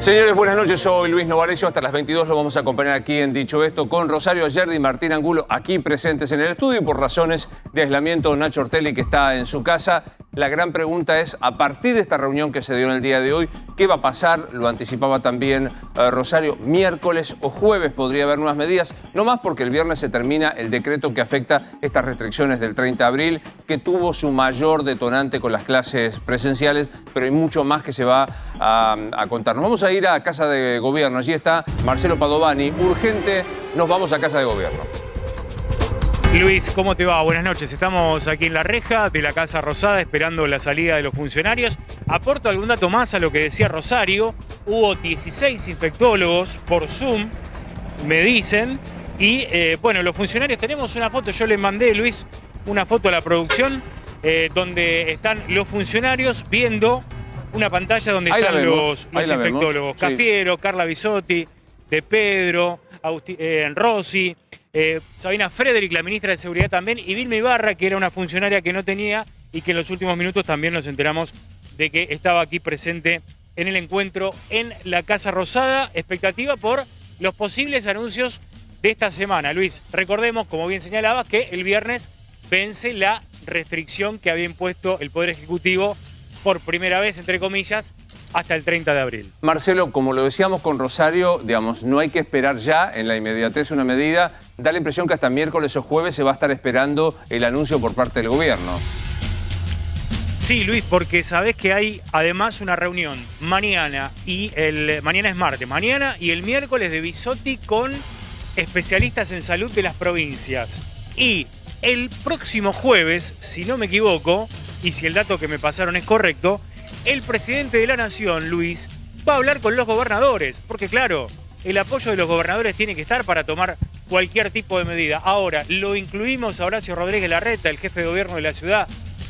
Señores, buenas noches. Soy Luis Novarecio. Hasta las 22 lo vamos a acompañar aquí en Dicho Esto con Rosario Ayerdi y Martín Angulo aquí presentes en el estudio, y por razones de aislamiento Nacho Ortelli, que está en su casa. La gran pregunta es, a partir de esta reunión que se dio en el día de hoy, ¿qué va a pasar? Lo anticipaba también Rosario. Miércoles o jueves podría haber nuevas medidas. No más porque el viernes se termina el decreto que afecta estas restricciones del 30 de abril, que tuvo su mayor detonante con las clases presenciales, pero hay mucho más que se va a contar. Nos vamos a ir a Casa de Gobierno. Allí está Marcelo Padovani. Urgente, nos vamos a Casa de Gobierno. Luis, ¿cómo te va? Buenas noches. Estamos aquí en la reja de la Casa Rosada esperando la salida de los funcionarios. Aporto algún dato más a lo que decía Rosario. Hubo 16 infectólogos por Zoom, me dicen. Y bueno, los funcionarios, tenemos una foto, yo le mandé, Luis, una foto a la producción donde están los funcionarios viendo una pantalla donde están los infectólogos. Cafiero, sí. Carla Bisotti, De Pedro, Rossi, Sabina Frederick, la ministra de Seguridad también, y Vilma Ibarra, que era una funcionaria que no tenía y que en los últimos minutos también nos enteramos de que estaba aquí presente en el encuentro en la Casa Rosada. Expectativa por los posibles anuncios de esta semana. Luis, recordemos, como bien señalabas, que el viernes vence la restricción que había impuesto el Poder Ejecutivo por primera vez, entre comillas, hasta el 30 de abril. Marcelo, como lo decíamos con Rosario, digamos, no hay que esperar ya en la inmediatez una medida. Da la impresión que hasta miércoles o jueves se va a estar esperando el anuncio por parte del gobierno. Sí, Luis, porque sabés que hay además una reunión mañana, mañana es martes, mañana y el miércoles de Bisotti con especialistas en salud de las provincias. Y el próximo jueves, si no me equivoco, y si el dato que me pasaron es correcto, el presidente de la Nación, Luis, va a hablar con los gobernadores. Porque claro, el apoyo de los gobernadores tiene que estar para tomar cualquier tipo de medida. Ahora, lo incluimos a Horacio Rodríguez Larreta, el jefe de gobierno de la ciudad,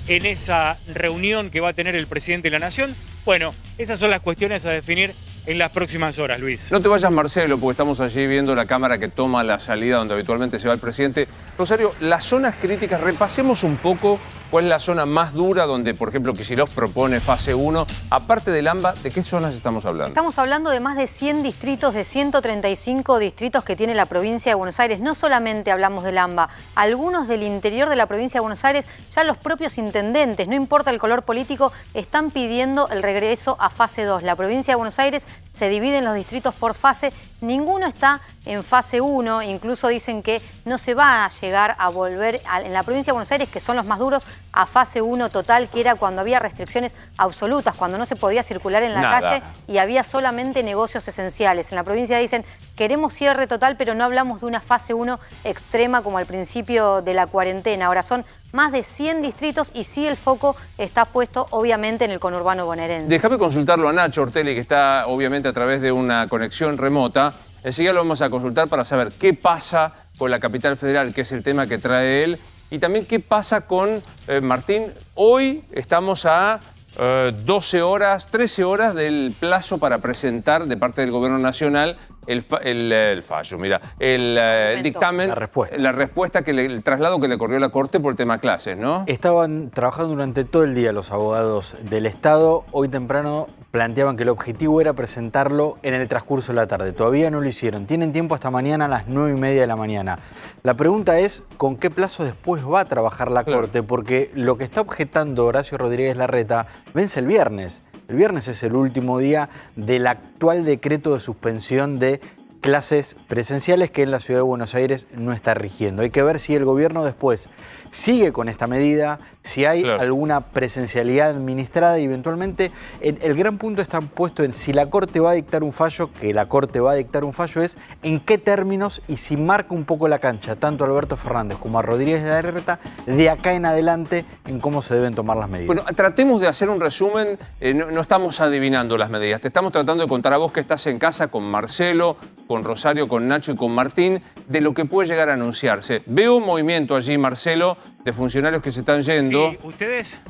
en esa reunión que va a tener el presidente de la Nación. Bueno, esas son las cuestiones a definir en las próximas horas, Luis. No te vayas, Marcelo, porque estamos allí viendo la cámara que toma la salida donde habitualmente se va el presidente. Rosario, las zonas críticas, repasemos un poco cuál es la zona más dura donde, por ejemplo, Kicillof propone fase 1. Aparte del AMBA, ¿de qué zonas estamos hablando? Estamos hablando de más de 100 distritos, de 135 distritos que tiene la provincia de Buenos Aires. No solamente hablamos del AMBA, algunos del interior de la provincia de Buenos Aires, ya los propios intendentes, no importa el color político, están pidiendo el regreso a fase 2. La provincia de Buenos Aires se divide en los distritos por fase, ninguno está en fase 1, incluso dicen que no se va a llegar a volver en la provincia de Buenos Aires, que son los más duros, a fase 1 total, que era cuando había restricciones absolutas, cuando no se podía circular en la calle y había solamente negocios esenciales. En la provincia dicen, queremos cierre total, pero no hablamos de una fase 1 extrema como al principio de la cuarentena. Ahora son más de 100 distritos y sí el foco está puesto obviamente en el conurbano bonaerense. Déjame consultarlo a Nacho Ortelli, que está obviamente a través de una conexión remota. Enseguida lo vamos a consultar para saber qué pasa con la capital federal, que es el tema que trae él, y también qué pasa con Martín. Hoy estamos a 12 horas, 13 horas del plazo para presentar de parte del Gobierno Nacional el fallo, mira, el dictamen, la respuesta, el traslado que le corrió la Corte por el tema clases, ¿no? Estaban trabajando durante todo el día los abogados del Estado. Hoy temprano planteaban que el objetivo era presentarlo en el transcurso de la tarde. Todavía no lo hicieron. Tienen tiempo hasta mañana a las 9:30 de la mañana. La pregunta es, ¿con qué plazo después va a trabajar la Corte? Porque lo que está objetando Horacio Rodríguez Larreta vence el viernes. El viernes es el último día del actual decreto de suspensión de clases presenciales que en la Ciudad de Buenos Aires no está rigiendo. Hay que ver si el gobierno después sigue con esta medida, si hay alguna presencialidad administrada y eventualmente el gran punto está puesto en si la Corte va a dictar un fallo, que la Corte va a dictar un fallo, es en qué términos y si marca un poco la cancha tanto a Alberto Fernández como a Rodríguez Larreta de acá en adelante en cómo se deben tomar las medidas. Bueno, tratemos de hacer un resumen, no estamos adivinando las medidas, te estamos tratando de contar a vos que estás en casa con Marcelo, con Rosario, con Nacho y con Martín, de lo que puede llegar a anunciarse. Veo un movimiento allí, Marcelo, de funcionarios que se están yendo. Sí, ustedes,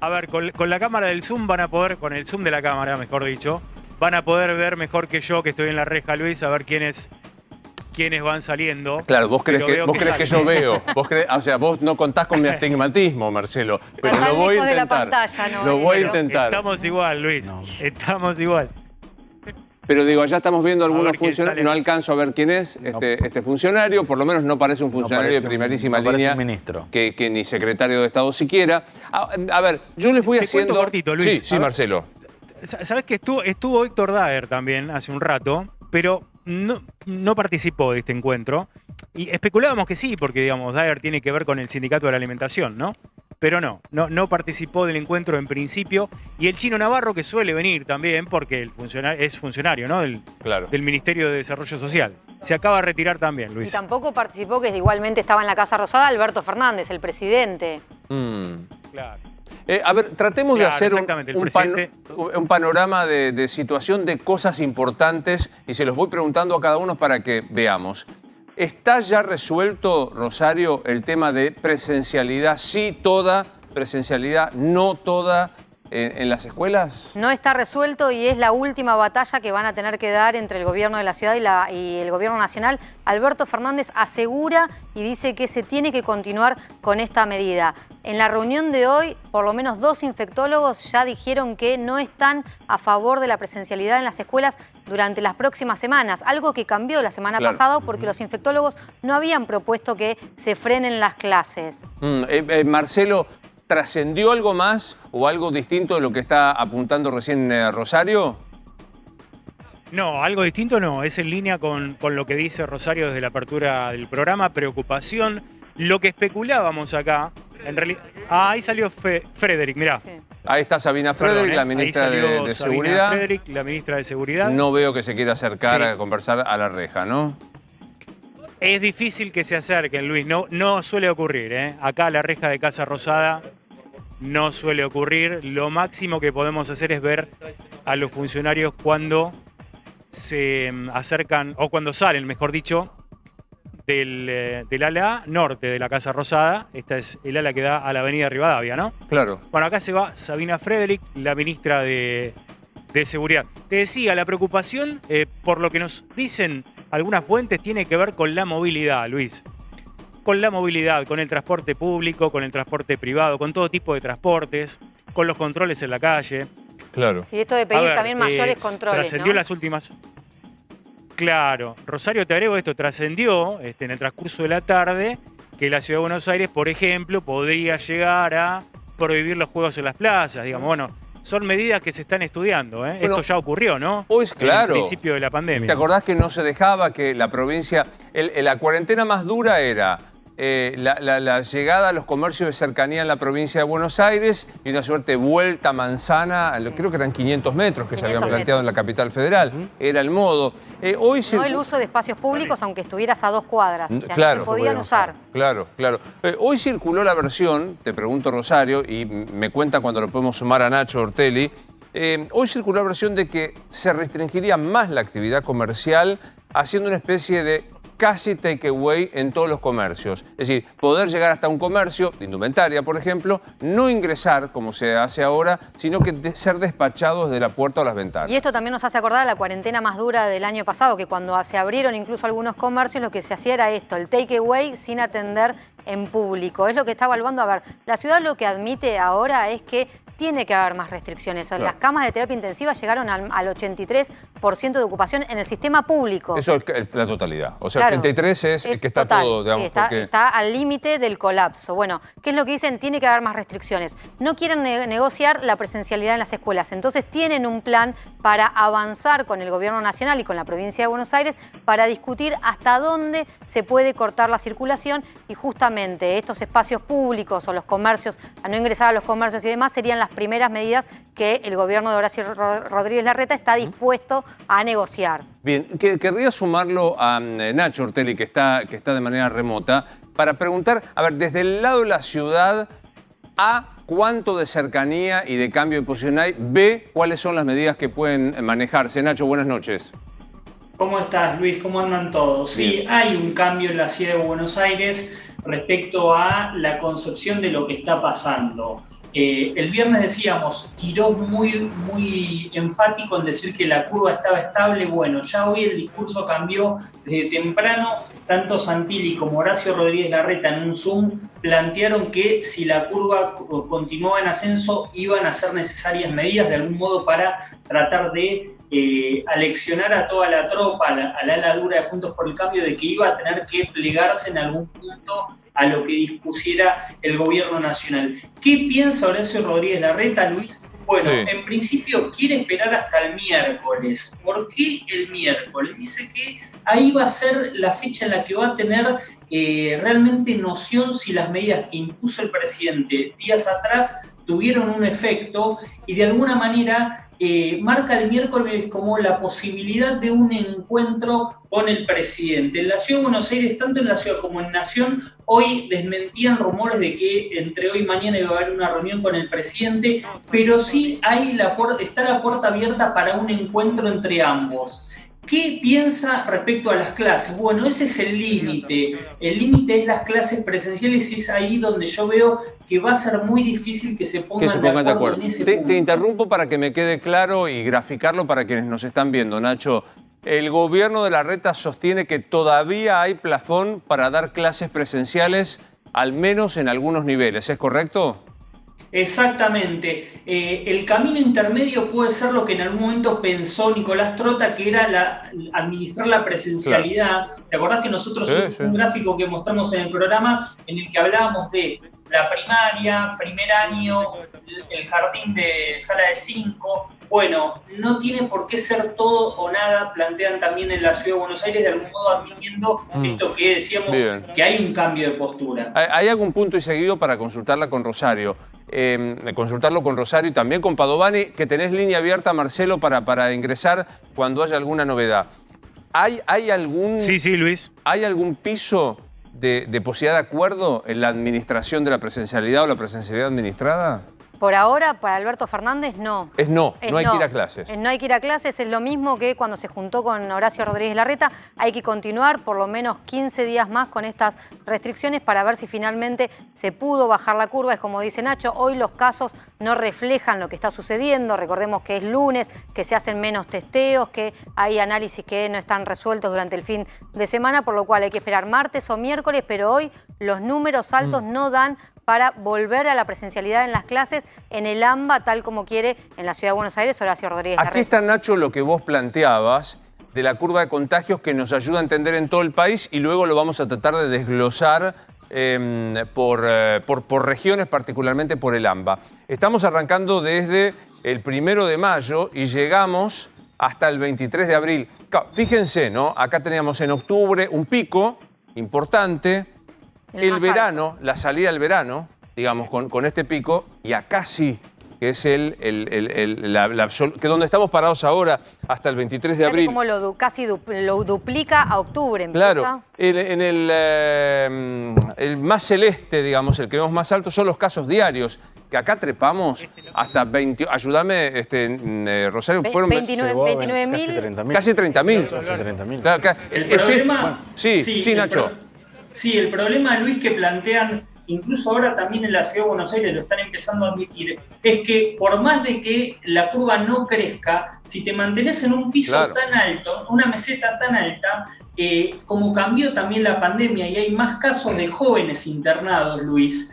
a ver, con la cámara del Zoom van a poder, con el Zoom de la cámara, mejor dicho, van a poder ver mejor que yo, que estoy en la reja, Luis, a ver quiénes van saliendo. Claro, vos crees que yo veo. O sea, vos no contás con mi astigmatismo, Marcelo. Pero lo voy a intentar. Lo voy a intentar. Estamos igual, Luis. No. Estamos igual. Pero digo, allá estamos viendo algunos funcionarios, sale. no alcanzo a ver quién es este funcionario, por lo menos no parece un funcionario de primerísima línea, un ministro. Que ni secretario de Estado siquiera. A ver, yo les voy Te haciendo... cuento cortito, Luis. Sí, A ver. Marcelo. Sabés que estuvo Héctor Daer también hace un rato, pero no participó de este encuentro. Y especulábamos que sí, porque digamos, Daer tiene que ver con el sindicato de la alimentación, ¿no? Pero no participó del encuentro en principio. Y el Chino Navarro, que suele venir también, porque es funcionario, ¿no? Claro. Del Ministerio de Desarrollo Social. Se acaba de retirar también, Luis. Y tampoco participó, que igualmente estaba en la Casa Rosada, Alberto Fernández, el presidente. Claro. A ver, tratemos de hacer exactamente, un panorama de situación de cosas importantes y se los voy preguntando a cada uno para que veamos. ¿Está ya resuelto, Rosario, el tema de presencialidad? Sí, toda, presencialidad, no toda en las escuelas. No está resuelto y es la última batalla que van a tener que dar entre el gobierno de la ciudad y el gobierno nacional. Alberto Fernández asegura y dice que se tiene que continuar con esta medida. En la reunión de hoy, por lo menos 2 infectólogos ya dijeron que no están a favor de la presencialidad en las escuelas durante las próximas semanas, algo que cambió la semana pasada porque los infectólogos no habían propuesto que se frenen las clases. Marcelo, ¿trascendió algo más o algo distinto de lo que está apuntando recién Rosario? No, algo distinto no. Es en línea con lo que dice Rosario desde la apertura del programa. Preocupación. Lo que especulábamos acá, en realidad... ahí salió Frederick, mirá. Sí. Ahí está Sabina Frederick, la ministra de Seguridad. Frederick, la ministra de Seguridad. No veo que se quiera acercar a conversar a la reja, ¿no? Es difícil que se acerquen, Luis. No suele ocurrir, ¿eh? Acá a la reja de Casa Rosada no suele ocurrir. Lo máximo que podemos hacer es ver a los funcionarios cuando se acercan, o cuando salen, mejor dicho, del ala norte de la Casa Rosada. Esta es el ala que da a la avenida Rivadavia, ¿no? Claro. Bueno, acá se va Sabina Frederick, la ministra de Seguridad. Te decía, la preocupación, por lo que nos dicen algunas fuentes, tiene que ver con la movilidad, Luis. Con la movilidad, con el transporte público, con el transporte privado, con todo tipo de transportes, con los controles en la calle. Claro. Sí, esto de pedir también mayores controles, trascendió ¿no? las últimas... Claro. Rosario, te agrego esto, trascendió en el transcurso de la tarde que la Ciudad de Buenos Aires, por ejemplo, podría llegar a prohibir los juegos en las plazas. Digamos, bueno, son medidas que se están estudiando, ¿eh? Bueno, esto ya ocurrió, ¿no? Hoy es claro. Al principio de la pandemia. ¿Te acordás que no se dejaba que la provincia... la cuarentena más dura era la llegada a los comercios de cercanía en la provincia de Buenos Aires y una suerte de vuelta manzana, creo que eran 500 metros que se habían planteado en la capital federal. Era el modo. Hoy No el uso de espacios públicos, aunque estuvieras a 2 cuadras. O sea, claro, no se podían usar. Claro. Hoy circuló la versión, te pregunto Rosario, y me cuenta cuando lo podemos sumar a Nacho Ortelli, hoy circuló la versión de que se restringiría más la actividad comercial haciendo una especie de casi takeaway en todos los comercios. Es decir, poder llegar hasta un comercio, de indumentaria, por ejemplo, no ingresar como se hace ahora, sino que ser despachados de la puerta o las ventanas. Y esto también nos hace acordar a la cuarentena más dura del año pasado, que cuando se abrieron incluso algunos comercios, lo que se hacía era esto, el takeaway sin atender en público. Es lo que está evaluando. A ver, la ciudad lo que admite ahora es que tiene que haber más restricciones. Claro. Las camas de terapia intensiva llegaron al 83% de ocupación en el sistema público. Eso es la totalidad. O sea, claro, 83 es el que está total, todo, digamos. Sí, está al límite del colapso. Bueno, ¿qué es lo que dicen? Tiene que haber más restricciones. No quieren negociar la presencialidad en las escuelas. Entonces tienen un plan para avanzar con el gobierno nacional y con la provincia de Buenos Aires para discutir hasta dónde se puede cortar la circulación y justamente estos espacios públicos o los comercios, a no ingresar a los comercios y demás, serían las primeras medidas que el gobierno de Horacio Rodríguez Larreta está dispuesto a negociar. Bien, querría sumarlo a Nacho Ortelli, que está de manera remota, para preguntar, a ver, desde el lado de la ciudad, A, ¿cuánto de cercanía y de cambio de posición hay? B, ¿cuáles son las medidas que pueden manejarse? Nacho, buenas noches. ¿Cómo estás, Luis? ¿Cómo andan todos? Sí, hay un cambio en la ciudad de Buenos Aires respecto a la concepción de lo que está pasando. El viernes decíamos, Tiró muy enfático en decir que la curva estaba estable. Bueno, ya hoy el discurso cambió desde temprano. Tanto Santilli como Horacio Rodríguez Larreta en un Zoom plantearon que si la curva continuaba en ascenso iban a ser necesarias medidas de algún modo para tratar de aleccionar a toda la tropa, a la ala dura de Juntos por el Cambio, de que iba a tener que plegarse en algún punto a lo que dispusiera el gobierno nacional. ¿Qué piensa Horacio Rodríguez Larreta, Luis? Bueno, Sí. En principio quiere esperar hasta el miércoles. ¿Por qué el miércoles? Dice que ahí va a ser la fecha en la que va a tener realmente noción si las medidas que impuso el presidente días atrás tuvieron un efecto, y de alguna manera marca el miércoles como la posibilidad de un encuentro con el presidente. En la Ciudad de Buenos Aires, tanto en la ciudad como en Nación, hoy desmentían rumores de que entre hoy y mañana iba a haber una reunión con el presidente, pero sí está la puerta abierta para un encuentro entre ambos. ¿Qué piensa respecto a las clases? Bueno, ese es el límite. El límite es las clases presenciales, y es ahí donde yo veo que va a ser muy difícil que se pongan de acuerdo en ese punto. Te interrumpo para que me quede claro y graficarlo para quienes nos están viendo, Nacho. El gobierno de Larreta sostiene que todavía hay plafón para dar clases presenciales, al menos en algunos niveles, ¿es correcto? Exactamente. El camino intermedio puede ser lo que en algún momento pensó Nicolás Trota, que era administrar la presencialidad. Claro. ¿Te acordás que nosotros hicimos un gráfico que mostramos en el programa en el que hablábamos de la primaria, primer año, el jardín de sala de 5? Bueno, no tiene por qué ser todo o nada, plantean también en la Ciudad de Buenos Aires, de algún modo admitiendo esto que decíamos, que hay un cambio de postura. ¿Hay algún punto y seguido para consultarlo con Rosario y también con Padovani, que tenés línea abierta, Marcelo, para ingresar cuando haya alguna novedad? ¿Hay algún... Sí, Luis. ¿Hay algún piso de posibilidad de acuerdo en la administración de la presencialidad o la presencialidad administrada? Por ahora, para Alberto Fernández, no. No hay que ir a clases. No hay que ir a clases, es lo mismo que cuando se juntó con Horacio Rodríguez Larreta. Hay que continuar por lo menos 15 días más con estas restricciones para ver si finalmente se pudo bajar la curva. Es como dice Nacho, hoy los casos no reflejan lo que está sucediendo. Recordemos que es lunes, que se hacen menos testeos, que hay análisis que no están resueltos durante el fin de semana, por lo cual hay que esperar martes o miércoles, pero hoy los números altos no dan para volver a la presencialidad en las clases en el AMBA, tal como quiere en la Ciudad de Buenos Aires Horacio Rodríguez Larreta. Aquí está, Nacho, lo que vos planteabas de la curva de contagios, que nos ayuda a entender en todo el país, y luego lo vamos a tratar de desglosar por regiones, particularmente por el AMBA. Estamos arrancando desde el 1 de mayo y llegamos hasta el 23 de abril. Fíjense, ¿no? Acá teníamos en octubre un pico importante. El verano, la salida del verano, digamos, con este pico, y acá sí, que es que donde estamos parados ahora hasta el 23 de abril. Como casi lo duplica a octubre. Empieza. Claro, en el más celeste, digamos, el que vemos más alto, son los casos diarios, que acá trepamos hasta 20, ayúdame, Rosario, fueron 29.000. Casi 30.000. Casi 30.000. Claro, el problema... Bueno, sí, Nacho. Sí, el problema, Luis, que plantean, incluso ahora también en la Ciudad de Buenos Aires lo están empezando a admitir, es que por más de que la curva no crezca, si te mantenés en un piso tan alto, una meseta tan alta, como cambió también la pandemia y hay más casos de jóvenes internados, Luis,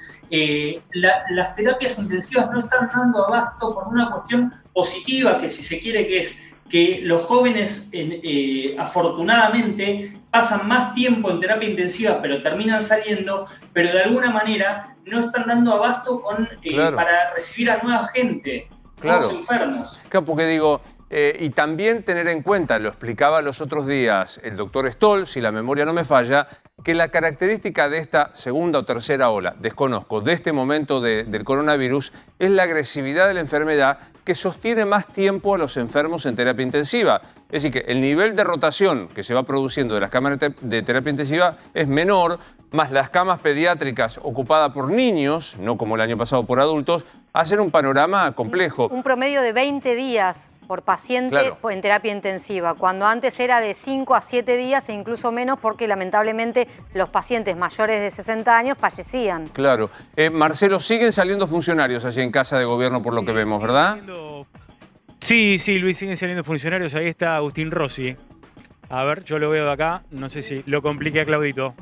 las terapias intensivas no están dando abasto por una cuestión positiva, que si se quiere, que es que los jóvenes afortunadamente pasan más tiempo en terapia intensiva, pero terminan saliendo, pero de alguna manera no están dando abasto para recibir a nueva gente, nuevos enfermos. Claro, porque digo, y también tener en cuenta, lo explicaba los otros días el doctor Stoll, si la memoria no me falla, que la característica de esta segunda o tercera ola, desconozco, de este momento del coronavirus, es la agresividad de la enfermedad que sostiene más tiempo a los enfermos en terapia intensiva. Es decir, que el nivel de rotación que se va produciendo de las camas de terapia intensiva es menor, más las camas pediátricas ocupadas por niños, no como el año pasado por adultos, hacen un panorama complejo. Un promedio de 20 días por paciente en terapia intensiva, cuando antes era de 5 a 7 días e incluso menos, porque lamentablemente los pacientes mayores de 60 años fallecían. Claro. Marcelo, siguen saliendo funcionarios allí en Casa de Gobierno por lo que vemos, ¿verdad? Sí, Luis, siguen saliendo funcionarios. Ahí está Agustín Rossi. A ver, yo lo veo de acá, no sé si lo complique a Claudito.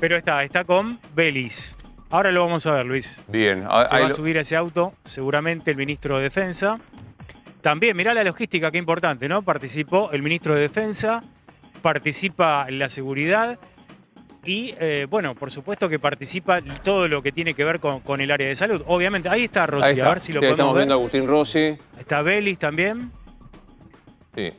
Pero está con Belis. Ahora lo vamos a ver, Luis. Bien. Se va a subir a ese auto, seguramente el ministro de Defensa. También, mirá la logística, qué importante, ¿no? Participó el ministro de Defensa, participa la seguridad y, bueno, por supuesto que participa todo lo que tiene que ver con el área de salud. Obviamente, ahí está Rossi, Ahí está. a ver si lo Sí, podemos estamos ver. viendo a Agustín Rossi. Está Belis también. Sí.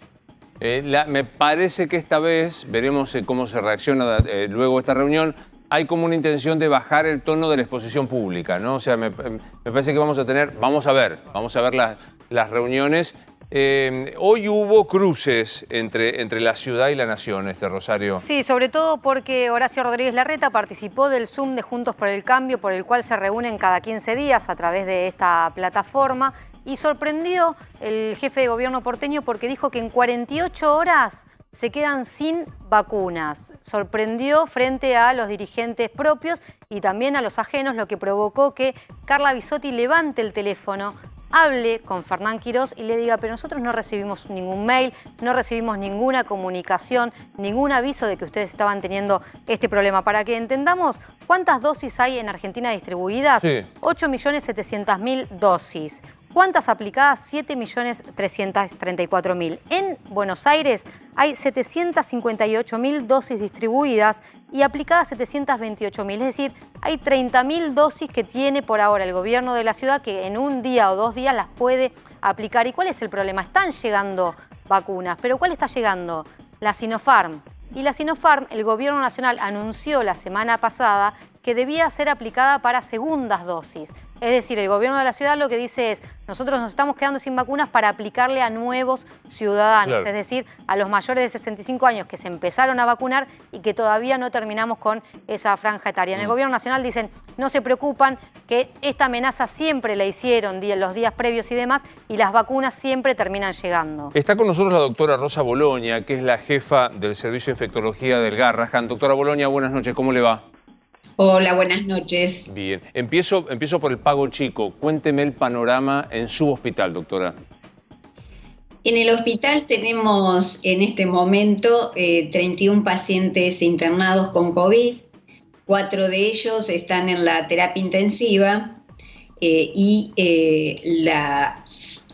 Me parece que esta vez, veremos cómo se reacciona luego esta reunión, hay como una intención de bajar el tono de la exposición pública, ¿no? O sea, me parece que vamos a ver las reuniones. Hoy hubo cruces entre la ciudad y la nación, Rosario. Sí, sobre todo porque Horacio Rodríguez Larreta participó del Zoom de Juntos por el Cambio, por el cual se reúnen cada 15 días a través de esta plataforma, y sorprendió el jefe de gobierno porteño porque dijo que en 48 horas se quedan sin vacunas. Sorprendió frente a los dirigentes propios y también a los ajenos, lo que provocó que Carla Bisotti levante el teléfono, hable con Fernán Quirós y le diga, pero nosotros no recibimos ningún mail, no recibimos ninguna comunicación, ningún aviso de que ustedes estaban teniendo este problema. Para que entendamos cuántas dosis hay en Argentina distribuidas, Sí. 8.700.000 dosis. ¿Cuántas aplicadas? 7.334.000. En Buenos Aires hay 758.000 dosis distribuidas y aplicadas 728.000. Es decir, hay 30.000 dosis que tiene por ahora el gobierno de la ciudad que en un día o 2 días las puede aplicar. ¿Y cuál es el problema? Están llegando vacunas, pero ¿cuál está llegando? La Sinopharm. Y la Sinopharm, el gobierno nacional anunció la semana pasada que debía ser aplicada para segundas dosis. Es decir, el gobierno de la ciudad lo que dice es, nosotros nos estamos quedando sin vacunas para aplicarle a nuevos ciudadanos, Claro. es decir, a los mayores de 65 años que se empezaron a vacunar y que todavía no terminamos con esa franja etaria. En el gobierno nacional dicen, no se preocupan, que esta amenaza siempre la hicieron los días previos y demás, y las vacunas siempre terminan llegando. Está con nosotros la doctora Rosa Bologna, que es la jefa del Servicio de Infectología del Garrahan. Doctora Bologna, buenas noches, ¿cómo le va? Hola, buenas noches. Bien, empiezo por el pago chico. Cuénteme el panorama en su hospital, doctora. En el hospital tenemos en este momento 31 pacientes internados con COVID, 4 de ellos están en la terapia intensiva y las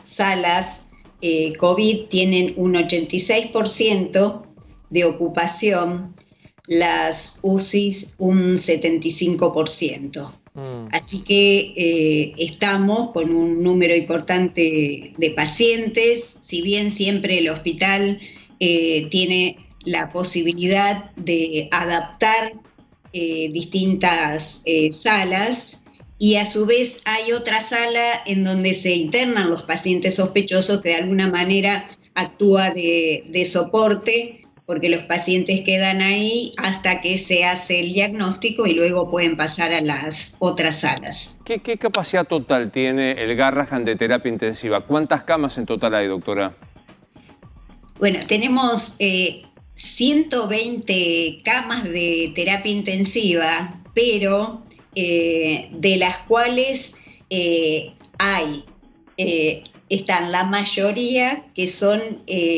salas COVID tienen un 86% de ocupación, las UCIs un 75%. Así que estamos con un número importante de pacientes, si bien siempre el hospital tiene la posibilidad de adaptar distintas salas, y a su vez hay otra sala en donde se internan los pacientes sospechosos que de alguna manera actúa de soporte, porque los pacientes quedan ahí hasta que se hace el diagnóstico y luego pueden pasar a las otras salas. ¿Qué capacidad total tiene el Garrahan de terapia intensiva? ¿Cuántas camas en total hay, doctora? Bueno, tenemos 120 camas de terapia intensiva, pero de las cuales están la mayoría que son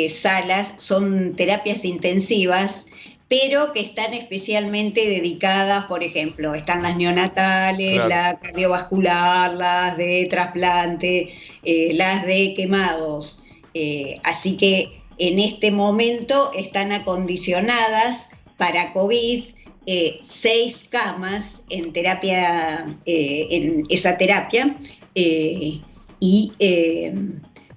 salas, son terapias intensivas, pero que están especialmente dedicadas, por ejemplo, están las neonatales, Claro. la cardiovascular, las de trasplante, las de quemados. Así que en este momento están acondicionadas para COVID 6 camas en terapia, en esa terapia. Y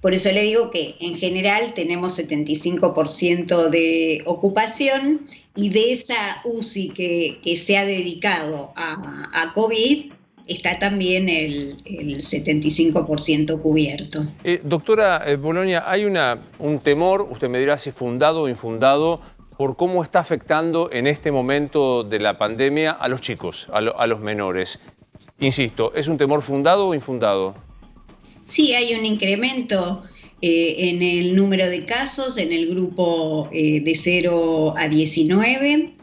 por eso le digo que en general tenemos 75% de ocupación, y de esa UCI que se ha dedicado a COVID está también el 75% cubierto. Doctora Bologna, hay un temor, usted me dirá si fundado o infundado, por cómo está afectando en este momento de la pandemia a los chicos, a los menores. Insisto, ¿es un temor fundado o infundado? Sí, hay un incremento en el número de casos en el grupo de 0 a 19.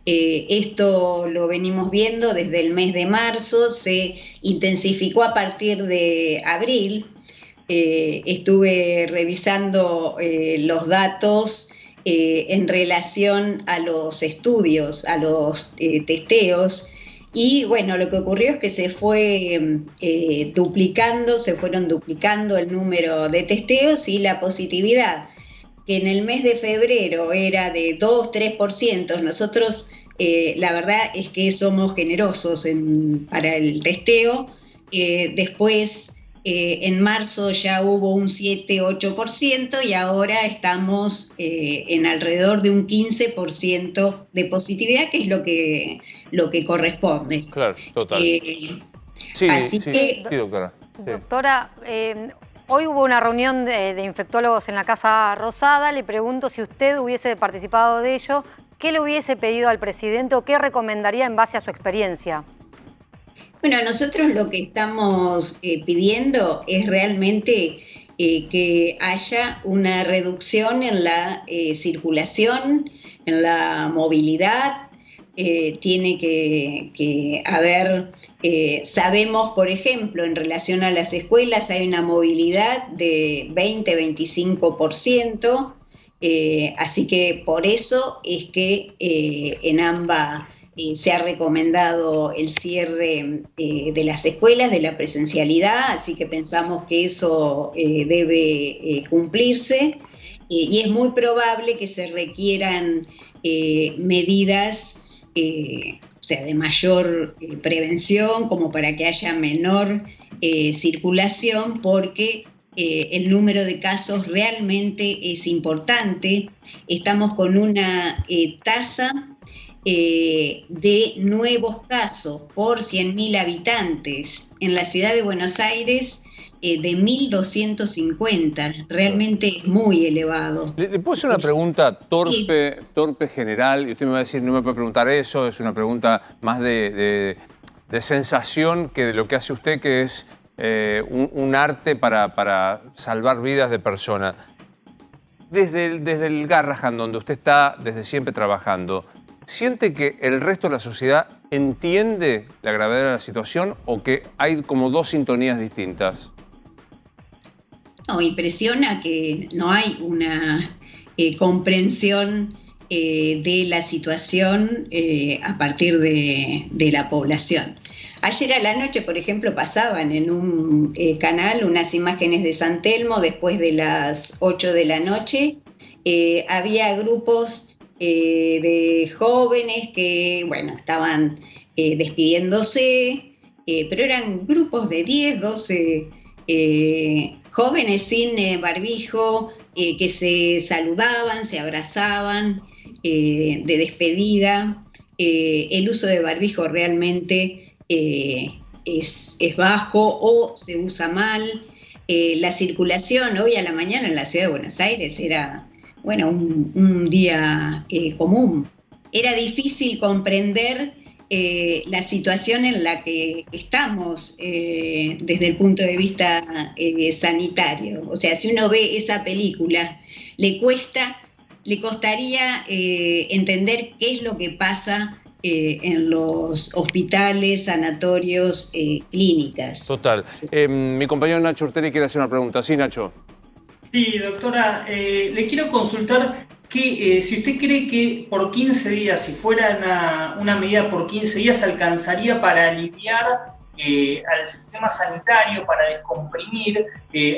Esto lo venimos viendo desde el mes de marzo, se intensificó a partir de abril. Estuve revisando los datos en relación a los estudios, a los testeos, Y bueno, lo que ocurrió es que se fueron duplicando el número de testeos y la positividad, que en el mes de febrero era de 2-3%. Nosotros, la verdad es que somos generosos para el testeo. Después, en marzo ya hubo un 7-8% y ahora estamos en alrededor de un 15% de positividad, que es lo que corresponde. Claro, total. Así que, sí, doctora. Sí. Doctora, hoy hubo una reunión de infectólogos en la Casa Rosada. Le pregunto si usted hubiese participado de ello, ¿qué le hubiese pedido al presidente o qué recomendaría en base a su experiencia? Bueno, nosotros lo que estamos pidiendo es realmente que haya una reducción en la circulación, en la movilidad. Tiene que haber, sabemos, por ejemplo, en relación a las escuelas hay una movilidad de 20-25%, así que por eso es que en AMBA se ha recomendado el cierre de las escuelas, de la presencialidad, así que pensamos que eso debe cumplirse y es muy probable que se requieran medidas o sea, de mayor prevención, como para que haya menor circulación, porque el número de casos realmente es importante. Estamos con una tasa de nuevos casos por 100.000 habitantes en la ciudad de Buenos Aires de 1.250, realmente es muy elevado. ¿Le puedo hacer una pregunta torpe general? Y usted me va a decir, no me puede preguntar eso, es una pregunta más de sensación que de lo que hace usted, que es un arte para salvar vidas de personas. Desde el Garrahan, donde usted está desde siempre trabajando, ¿siente que el resto de la sociedad entiende la gravedad de la situación o que hay como dos sintonías distintas? No, impresiona que no hay una comprensión de la situación a partir de la población. Ayer a la noche, por ejemplo, pasaban en un canal unas imágenes de San Telmo después de las 8 de la noche. Había grupos de jóvenes que, bueno, estaban despidiéndose, pero eran grupos de 10, 12 jóvenes sin barbijo, que se saludaban, se abrazaban de despedida. El uso de barbijo realmente es bajo o se usa mal. La circulación hoy a la mañana en la ciudad de Buenos Aires era, bueno, un día común. Era difícil comprender la situación en la que estamos desde el punto de vista sanitario. O sea, si uno ve esa película, le costaría entender qué es lo que pasa en los hospitales, sanatorios, clínicas. Total. Mi compañero Nacho Ortelli quiere hacer una pregunta. Sí, Nacho. Sí, doctora, le quiero consultar que si usted cree que por 15 días, si fuera una medida por 15 días, alcanzaría para aliviar al sistema sanitario, para descomprimir,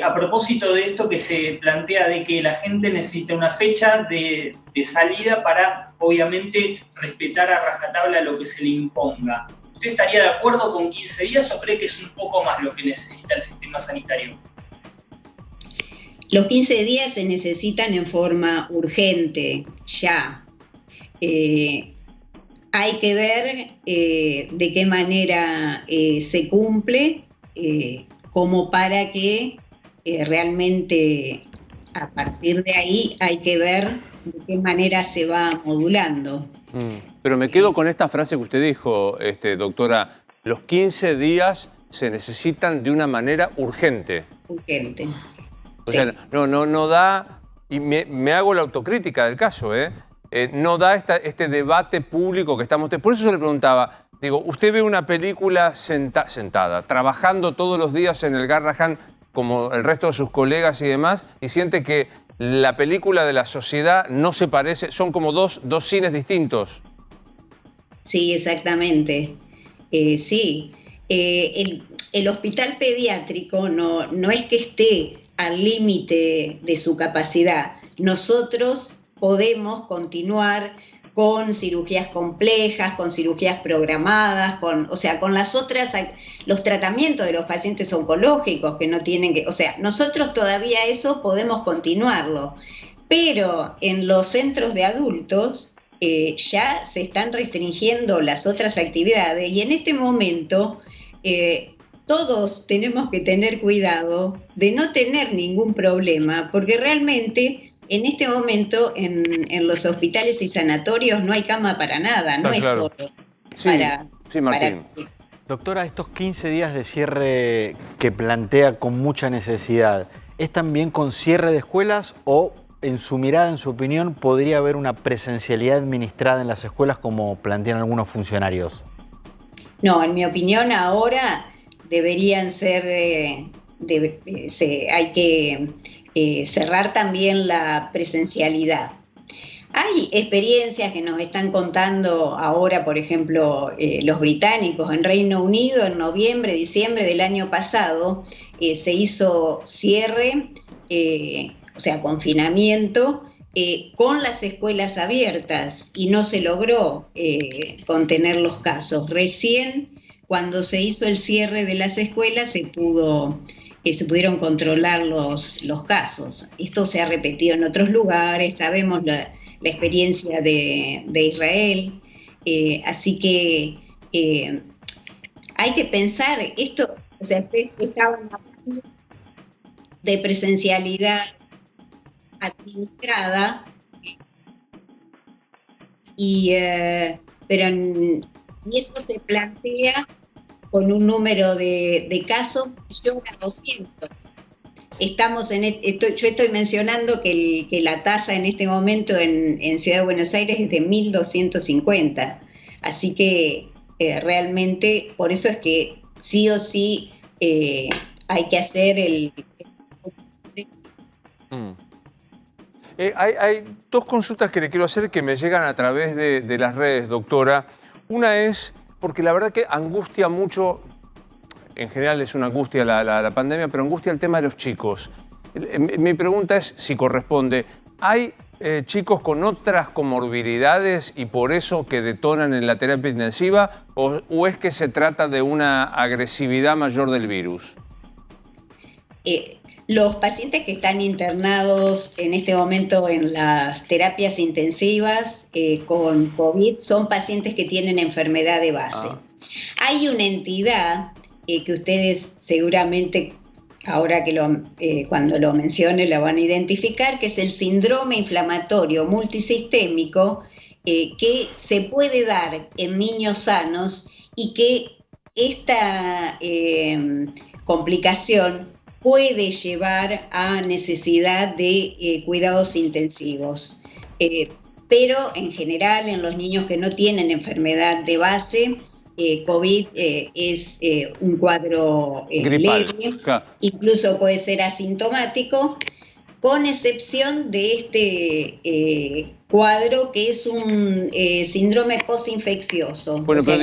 a propósito de esto que se plantea de que la gente necesita una fecha de salida para, obviamente, respetar a rajatabla lo que se le imponga. ¿Usted estaría de acuerdo con 15 días o cree que es un poco más lo que necesita el sistema sanitario? Los 15 días se necesitan en forma urgente, ya. Hay que ver de qué manera se cumple, como para que realmente a partir de ahí hay que ver de qué manera se va modulando. Pero me quedo con esta frase que usted dijo, doctora, los 15 días se necesitan de una manera urgente. Urgente. O sea, no da, y me hago la autocrítica del caso, no da este debate público que estamos... Por eso yo le preguntaba, digo, usted ve una película sentada, trabajando todos los días en el Garrahan como el resto de sus colegas y demás, y siente que la película de la sociedad no se parece, son como dos cines distintos. Sí, exactamente. Sí. El hospital pediátrico no es que esté al límite de su capacidad. Nosotros podemos continuar con cirugías complejas, con cirugías programadas, con las otras, los tratamientos de los pacientes oncológicos que no tienen que, nosotros todavía eso podemos continuarlo, pero en los centros de adultos ya se están restringiendo las otras actividades y en este momento todos tenemos que tener cuidado de no tener ningún problema, porque realmente en este momento en los hospitales y sanatorios no hay cama para nada, no es solo para... Sí, Martín. Doctora, estos 15 días de cierre que plantea con mucha necesidad, ¿es también con cierre de escuelas o, en su mirada, en su opinión, podría haber una presencialidad administrada en las escuelas como plantean algunos funcionarios? No, en mi opinión ahora deberían ser, hay que cerrar también la presencialidad. Hay experiencias que nos están contando ahora, por ejemplo, los británicos en Reino Unido en noviembre, diciembre del año pasado, se hizo cierre, confinamiento, con las escuelas abiertas y no se logró contener los casos. Recién cuando se hizo el cierre de las escuelas se pudieron controlar los casos. Esto se ha repetido en otros lugares, sabemos la experiencia de Israel, así que hay que pensar esto, ustedes estaban hablando de presencialidad administrada, y eso se plantea con un número de casos mayor a 200. Yo estoy mencionando que la tasa en este momento en Ciudad de Buenos Aires es de 1.250. Así que realmente, por eso es que sí o sí hay que hacer el... Hay dos consultas que le quiero hacer que me llegan a través de las redes, doctora. Una es, porque la verdad que angustia mucho, en general es una angustia la pandemia, pero angustia el tema de los chicos. Mi pregunta es si corresponde. ¿Hay chicos con otras comorbilidades y por eso que detonan en la terapia intensiva o es que se trata de una agresividad mayor del virus? Los pacientes que están internados en este momento en las terapias intensivas con COVID son pacientes que tienen enfermedad de base. Hay una entidad que ustedes seguramente, ahora que cuando lo mencione, la van a identificar, que es el síndrome inflamatorio multisistémico, que se puede dar en niños sanos y que esta complicación puede llevar a necesidad de cuidados intensivos. Pero en general en los niños que no tienen enfermedad de base, COVID es un cuadro leve, incluso puede ser asintomático, con excepción de este cuadro que es un síndrome postinfeccioso. Bueno, pero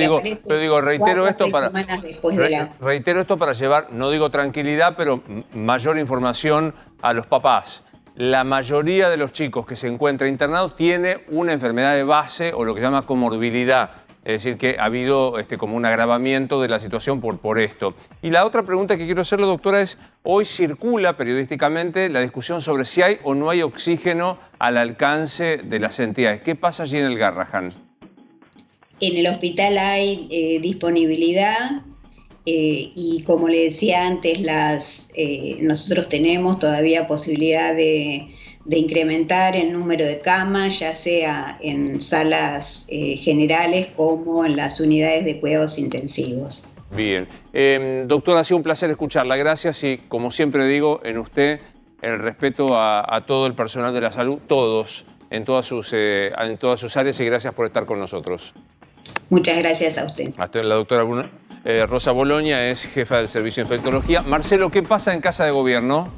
digo, reitero esto para llevar, no digo tranquilidad, pero mayor información a los papás. La mayoría de los chicos que se encuentran internados tiene una enfermedad de base o lo que se llama comorbilidad. Es decir, que ha habido como un agravamiento de la situación por esto. Y la otra pregunta que quiero hacerle, doctora, es, hoy circula periodísticamente la discusión sobre si hay o no hay oxígeno al alcance de las entidades. ¿Qué pasa allí en el Garrahan? En el hospital hay disponibilidad y como le decía antes, nosotros tenemos todavía posibilidad de incrementar el número de camas, ya sea en salas generales como en las unidades de cuidados intensivos. Bien. Doctora, ha sido un placer escucharla. Gracias y, como siempre digo, en usted el respeto a todo el personal de la salud, todos, en todas sus áreas, y gracias por estar con nosotros. Muchas gracias a usted. Hasta la doctora Rosa Boloña es jefa del Servicio de Infectología. Marcelo, ¿qué pasa en Casa de Gobierno?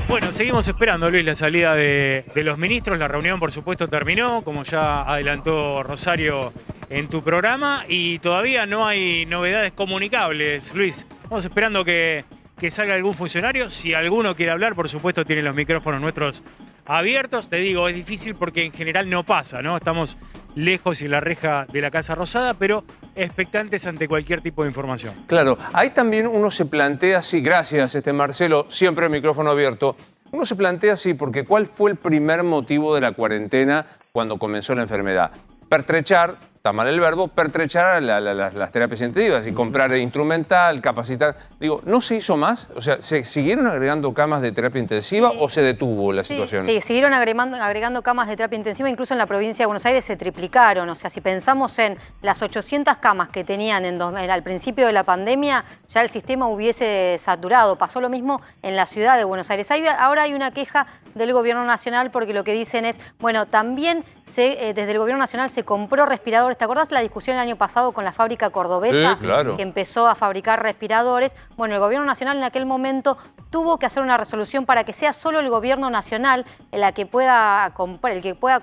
Bueno, seguimos esperando, Luis, la salida de los ministros. La reunión, por supuesto, terminó. Como ya adelantó Rosario en tu programa y todavía no hay novedades comunicables, Luis. Vamos esperando que salga algún funcionario. Si alguno quiere hablar, por supuesto, tienen los micrófonos nuestros abiertos. Te digo, es difícil porque en general no pasa, ¿no? Estamos lejos y en la reja de la Casa Rosada, pero expectantes ante cualquier tipo de información. Claro, ahí también uno se plantea así, gracias Marcelo, siempre el micrófono abierto, uno se plantea así porque ¿cuál fue el primer motivo de la cuarentena cuando comenzó la enfermedad? Pertrechar, está mal el verbo, pertrechar las terapias intensivas y comprar instrumental, capacitar. Digo, ¿no se hizo más? O sea, ¿se siguieron agregando camas de terapia intensiva o se detuvo la situación? Sí, siguieron agregando camas de terapia intensiva, incluso en la provincia de Buenos Aires se triplicaron. O sea, si pensamos en las 800 camas que tenían al principio de la pandemia, ya el sistema hubiese saturado. Pasó lo mismo en la ciudad de Buenos Aires. Ahora hay una queja del Gobierno Nacional porque lo que dicen es, bueno, también desde el Gobierno Nacional se compró respiradores. ¿Te acordás la discusión el año pasado con la fábrica cordobesa? Sí, claro. Que empezó a fabricar respiradores. Bueno, el Gobierno Nacional en aquel momento tuvo que hacer una resolución para que sea solo el Gobierno Nacional el que pueda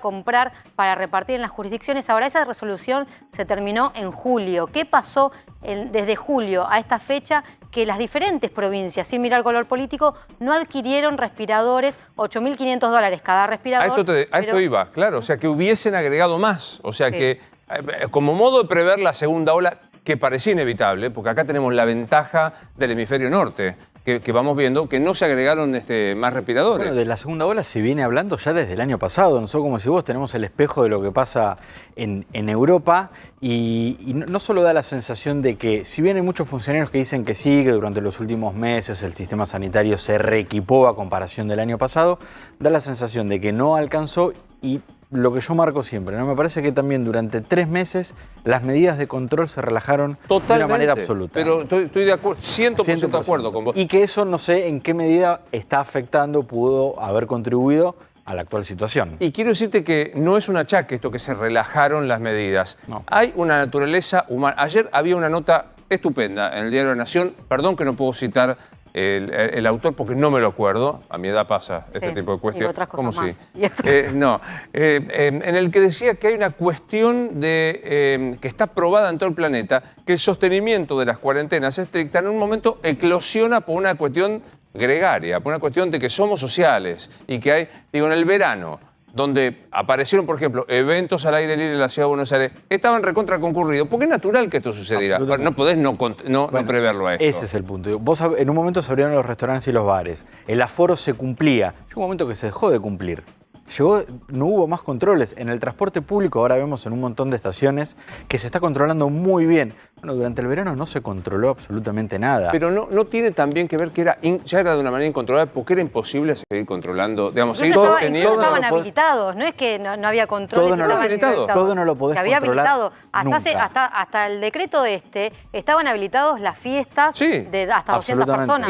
comprar para repartir en las jurisdicciones. Ahora esa resolución se terminó en julio. ¿Qué pasó desde julio a esta fecha? Que las diferentes provincias, sin mirar color político, no adquirieron respiradores, $8.500 cada respirador. A esto iba, claro, o sea, que hubiesen agregado más. O sea, que como modo de prever la segunda ola, que parecía inevitable, porque acá tenemos la ventaja del hemisferio norte, que vamos viendo que no se agregaron más respiradores. Bueno, de la segunda ola se viene hablando ya desde el año pasado. Nosotros, como si vos, tenemos el espejo de lo que pasa en Europa y no solo da la sensación de que, si bien hay muchos funcionarios que dicen que sí, que durante los últimos meses el sistema sanitario se reequipó a comparación del año pasado, da la sensación de que no alcanzó y lo que yo marco siempre, ¿no? Me parece que también durante 3 meses las medidas de control se relajaron de una manera absoluta. Pero estoy de acuerdo, 100% de acuerdo con vos. Y que eso no sé en qué medida está afectando, pudo haber contribuido a la actual situación. Y quiero decirte que no es un achaque esto que se relajaron las medidas. No. Hay una naturaleza humana. Ayer había una nota estupenda en el Diario de la Nación, perdón que no puedo citar el autor porque no me lo acuerdo, a mi edad pasa este tipo de cuestiones. Y otras cosas ¿Cómo más. En el que decía que hay una cuestión que está probada en todo el planeta, que el sostenimiento de las cuarentenas estrictas en un momento eclosiona por una cuestión gregaria, por una cuestión de que somos sociales y que hay, digo, en el verano, donde aparecieron, por ejemplo, eventos al aire libre en la Ciudad de Buenos Aires, estaban recontra concurridos, porque es natural que esto sucediera. No podés no preverlo a esto. Ese es el punto. Vos en un momento se abrieron los restaurantes y los bares. El aforo se cumplía. Llegó un momento que se dejó de cumplir. No hubo más controles. En el transporte público ahora vemos en un montón de estaciones que se está controlando muy bien. Bueno, durante el verano no se controló absolutamente nada. Pero no tiene también que ver que ya era de una manera incontrolable porque era imposible seguir controlando, digamos, seguir sosteniendo. Estaban habilitados, no es que no había controles. Todo no lo podés se había controlar habilitado. Hasta el decreto estaban habilitados las fiestas de hasta 200 personas.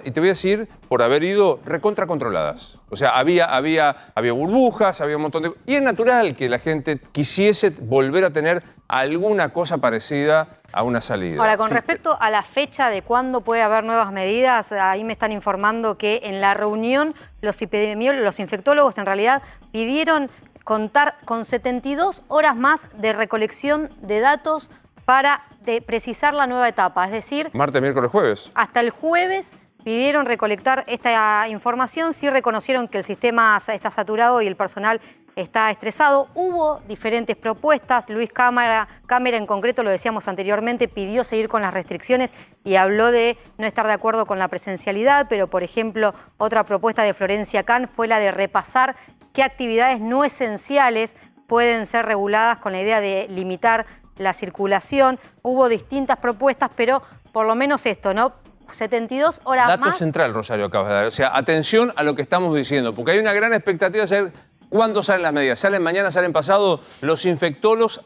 Y te voy a decir, por haber ido, recontra controladas. O sea, había burbujas, había un montón de... Y es natural que la gente quisiese volver a tener alguna cosa parecida a una salida. Ahora, con respecto a la fecha de cuándo puede haber nuevas medidas, ahí me están informando que en la reunión los infectólogos en realidad pidieron contar con 72 horas más de recolección de datos para precisar la nueva etapa. Es decir, martes, miércoles, jueves. Hasta el jueves pidieron recolectar esta información, sí reconocieron que el sistema está saturado y el personal está estresado. Hubo diferentes propuestas. Luis Cámara en concreto, lo decíamos anteriormente, pidió seguir con las restricciones y habló de no estar de acuerdo con la presencialidad, pero por ejemplo, otra propuesta de Florencia Can fue la de repasar qué actividades no esenciales pueden ser reguladas con la idea de limitar la circulación. Hubo distintas propuestas, pero por lo menos esto, ¿no? 72 horas más. Dato central, Rosario, acabas de dar. O sea, atención a lo que estamos diciendo, porque hay una gran expectativa de saber cuándo salen las medidas. ¿Salen mañana, salen pasado? Los infectólogos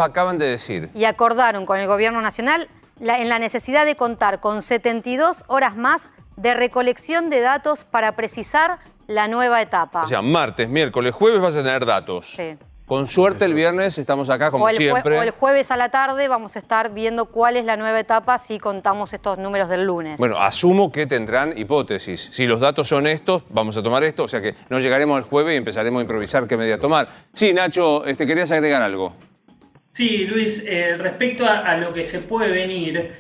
acaban de decir. Y acordaron con el Gobierno Nacional en la necesidad de contar con 72 horas más de recolección de datos para precisar la nueva etapa. O sea, martes, miércoles, jueves vas a tener datos. Sí. Con suerte el viernes estamos acá como siempre. O el jueves a la tarde vamos a estar viendo cuál es la nueva etapa si contamos estos números del lunes. Bueno, asumo que tendrán hipótesis. Si los datos son estos, vamos a tomar esto. O sea que no llegaremos al jueves y empezaremos a improvisar qué medida tomar. Sí, Nacho, ¿querías agregar algo? Sí, Luis, respecto a lo que se puede venir,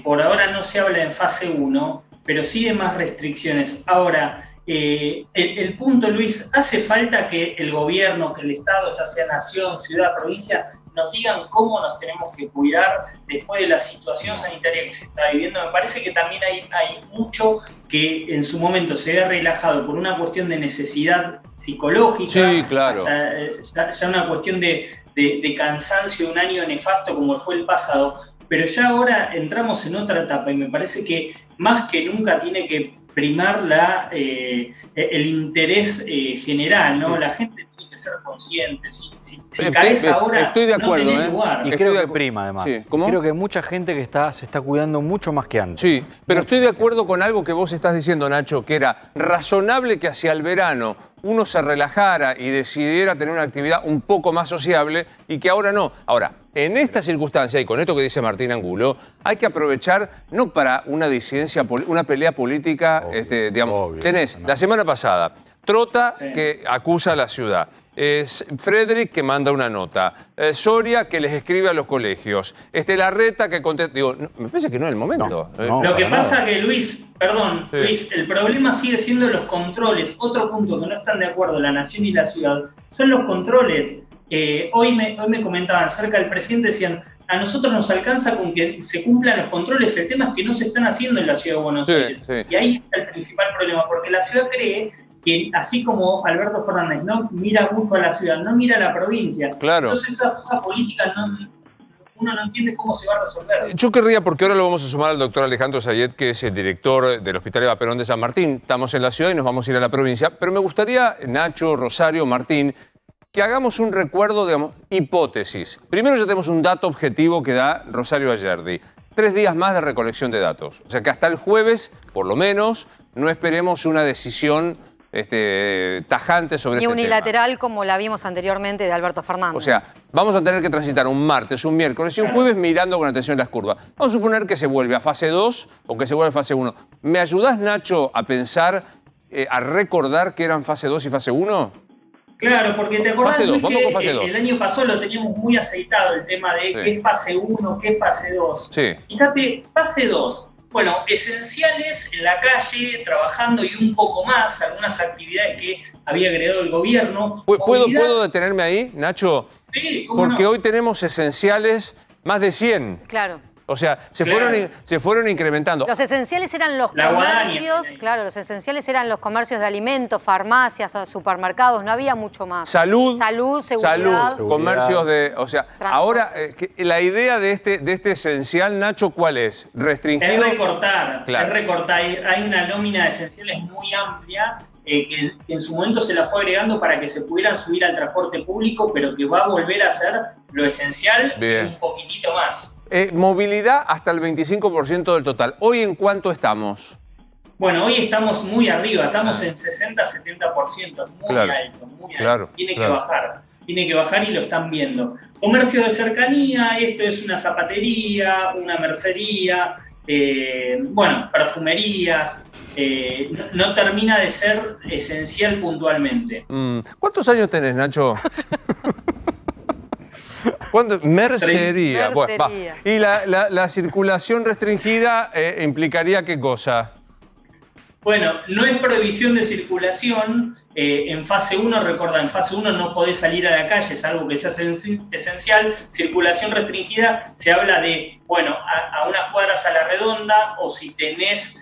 por ahora no se habla en fase 1, pero sí de más restricciones. Ahora, el punto, Luis, hace falta que el gobierno, que el Estado, ya sea nación, ciudad, provincia, nos digan cómo nos tenemos que cuidar después de la situación sanitaria que se está viviendo. Me parece que también hay mucho que en su momento se ve relajado por una cuestión de necesidad psicológica. Sí, claro. Ya una cuestión de cansancio de un año nefasto como fue el pasado, pero ya ahora entramos en otra etapa y me parece que más que nunca tiene que primar el interés general, ¿no? Sí. La gente tiene que ser consciente. Si caes ahora, estoy de acuerdo, no tenés lugar. Y creo que prima, además. Sí. ¿Cómo? Creo que hay mucha gente que se está cuidando mucho más que antes. Sí, pero estoy de acuerdo con algo que vos estás diciendo, Nacho, que era razonable que hacia el verano uno se relajara y decidiera tener una actividad un poco más sociable y que ahora no. Ahora, en esta circunstancia, y con esto que dice Martín Angulo, hay que aprovechar no para una disidencia, una pelea política, obvio, digamos. obvio, Tenés la semana pasada Trota, sí, que acusa a la ciudad. Frederick, que manda una nota. Soria, que les escribe a los colegios. Larreta, que contesta. Digo, me parece que no es el momento. Lo que pasa que, Luis, perdón, sí, Luis, el problema sigue siendo los controles. Otro punto que no están de acuerdo la nación y la ciudad son los controles. Hoy me comentaban cerca del presidente, decían, a nosotros nos alcanza con que se cumplan los controles. El tema es que no se están haciendo en la ciudad de Buenos Aires. Sí. Y ahí está el principal problema, porque la ciudad cree que así como Alberto Fernández no mira mucho a la ciudad, no mira a la provincia. Claro. Entonces esa puja política uno no entiende cómo se va a resolver. Yo querría, porque ahora lo vamos a sumar al doctor Alejandro Sayet, que es el director del Hospital Eva Perón de San Martín. Estamos en la ciudad y nos vamos a ir a la provincia. Pero me gustaría, Nacho, Rosario, Martín, que hagamos un recuerdo, digamos, hipótesis. Primero ya tenemos un dato objetivo que da Rosario Ayerdi. 3 días más de recolección de datos. O sea que hasta el jueves, por lo menos, no esperemos una decisión tajante sobre ni este unilateral tema, como la vimos anteriormente de Alberto Fernández. O sea, vamos a tener que transitar un martes, un miércoles y un jueves mirando con atención las curvas. Vamos a suponer que se vuelve a fase 2 o que se vuelve a fase 1. ¿Me ayudás, Nacho, a pensar, a recordar que eran fase 2 y fase 1? Claro, porque te acordás, fase 2, Luis, vamos que con fase 2. El año pasado lo teníamos muy aceitado el tema de sí, qué es fase 1, qué es fase 2. Sí. Fíjate, fase 2. Bueno, esenciales en la calle, trabajando y un poco más, algunas actividades que había agregado el gobierno. ¿Puedo detenerme ahí, Nacho? Sí, ¿cómo porque no? hoy tenemos esenciales más de 100. Claro. O sea, se fueron incrementando. Los esenciales eran los comercios, claro, los esenciales eran los comercios de alimentos, farmacias, supermercados, no había mucho más. Salud, seguridad. Comercios de... O sea, transporte. Ahora, la idea de este esencial, Nacho, ¿cuál es? ¿Restringido? Es recortar, claro. Es recortar. Hay una nómina de esenciales muy amplia que en su momento se la fue agregando para que se pudieran subir al transporte público, pero que va a volver a ser lo esencial un poquitito más. Movilidad hasta el 25% del total. ¿Hoy en cuánto estamos? Bueno, hoy estamos muy arriba, estamos en 60-70%, muy alto, muy alto. Tiene que bajar y lo están viendo. Comercio de cercanía, esto es una zapatería, una mercería, perfumerías. No termina de ser esencial puntualmente. ¿Cuántos años tenés, Nacho? Mercería. Bueno, va. ¿Y la circulación restringida implicaría qué cosa? Bueno, no es prohibición de circulación. En fase 1, recordá, en fase 1 no podés salir a la calle, es algo que se hace esencial. Circulación restringida se habla de, a unas cuadras a la redonda, o si tenés...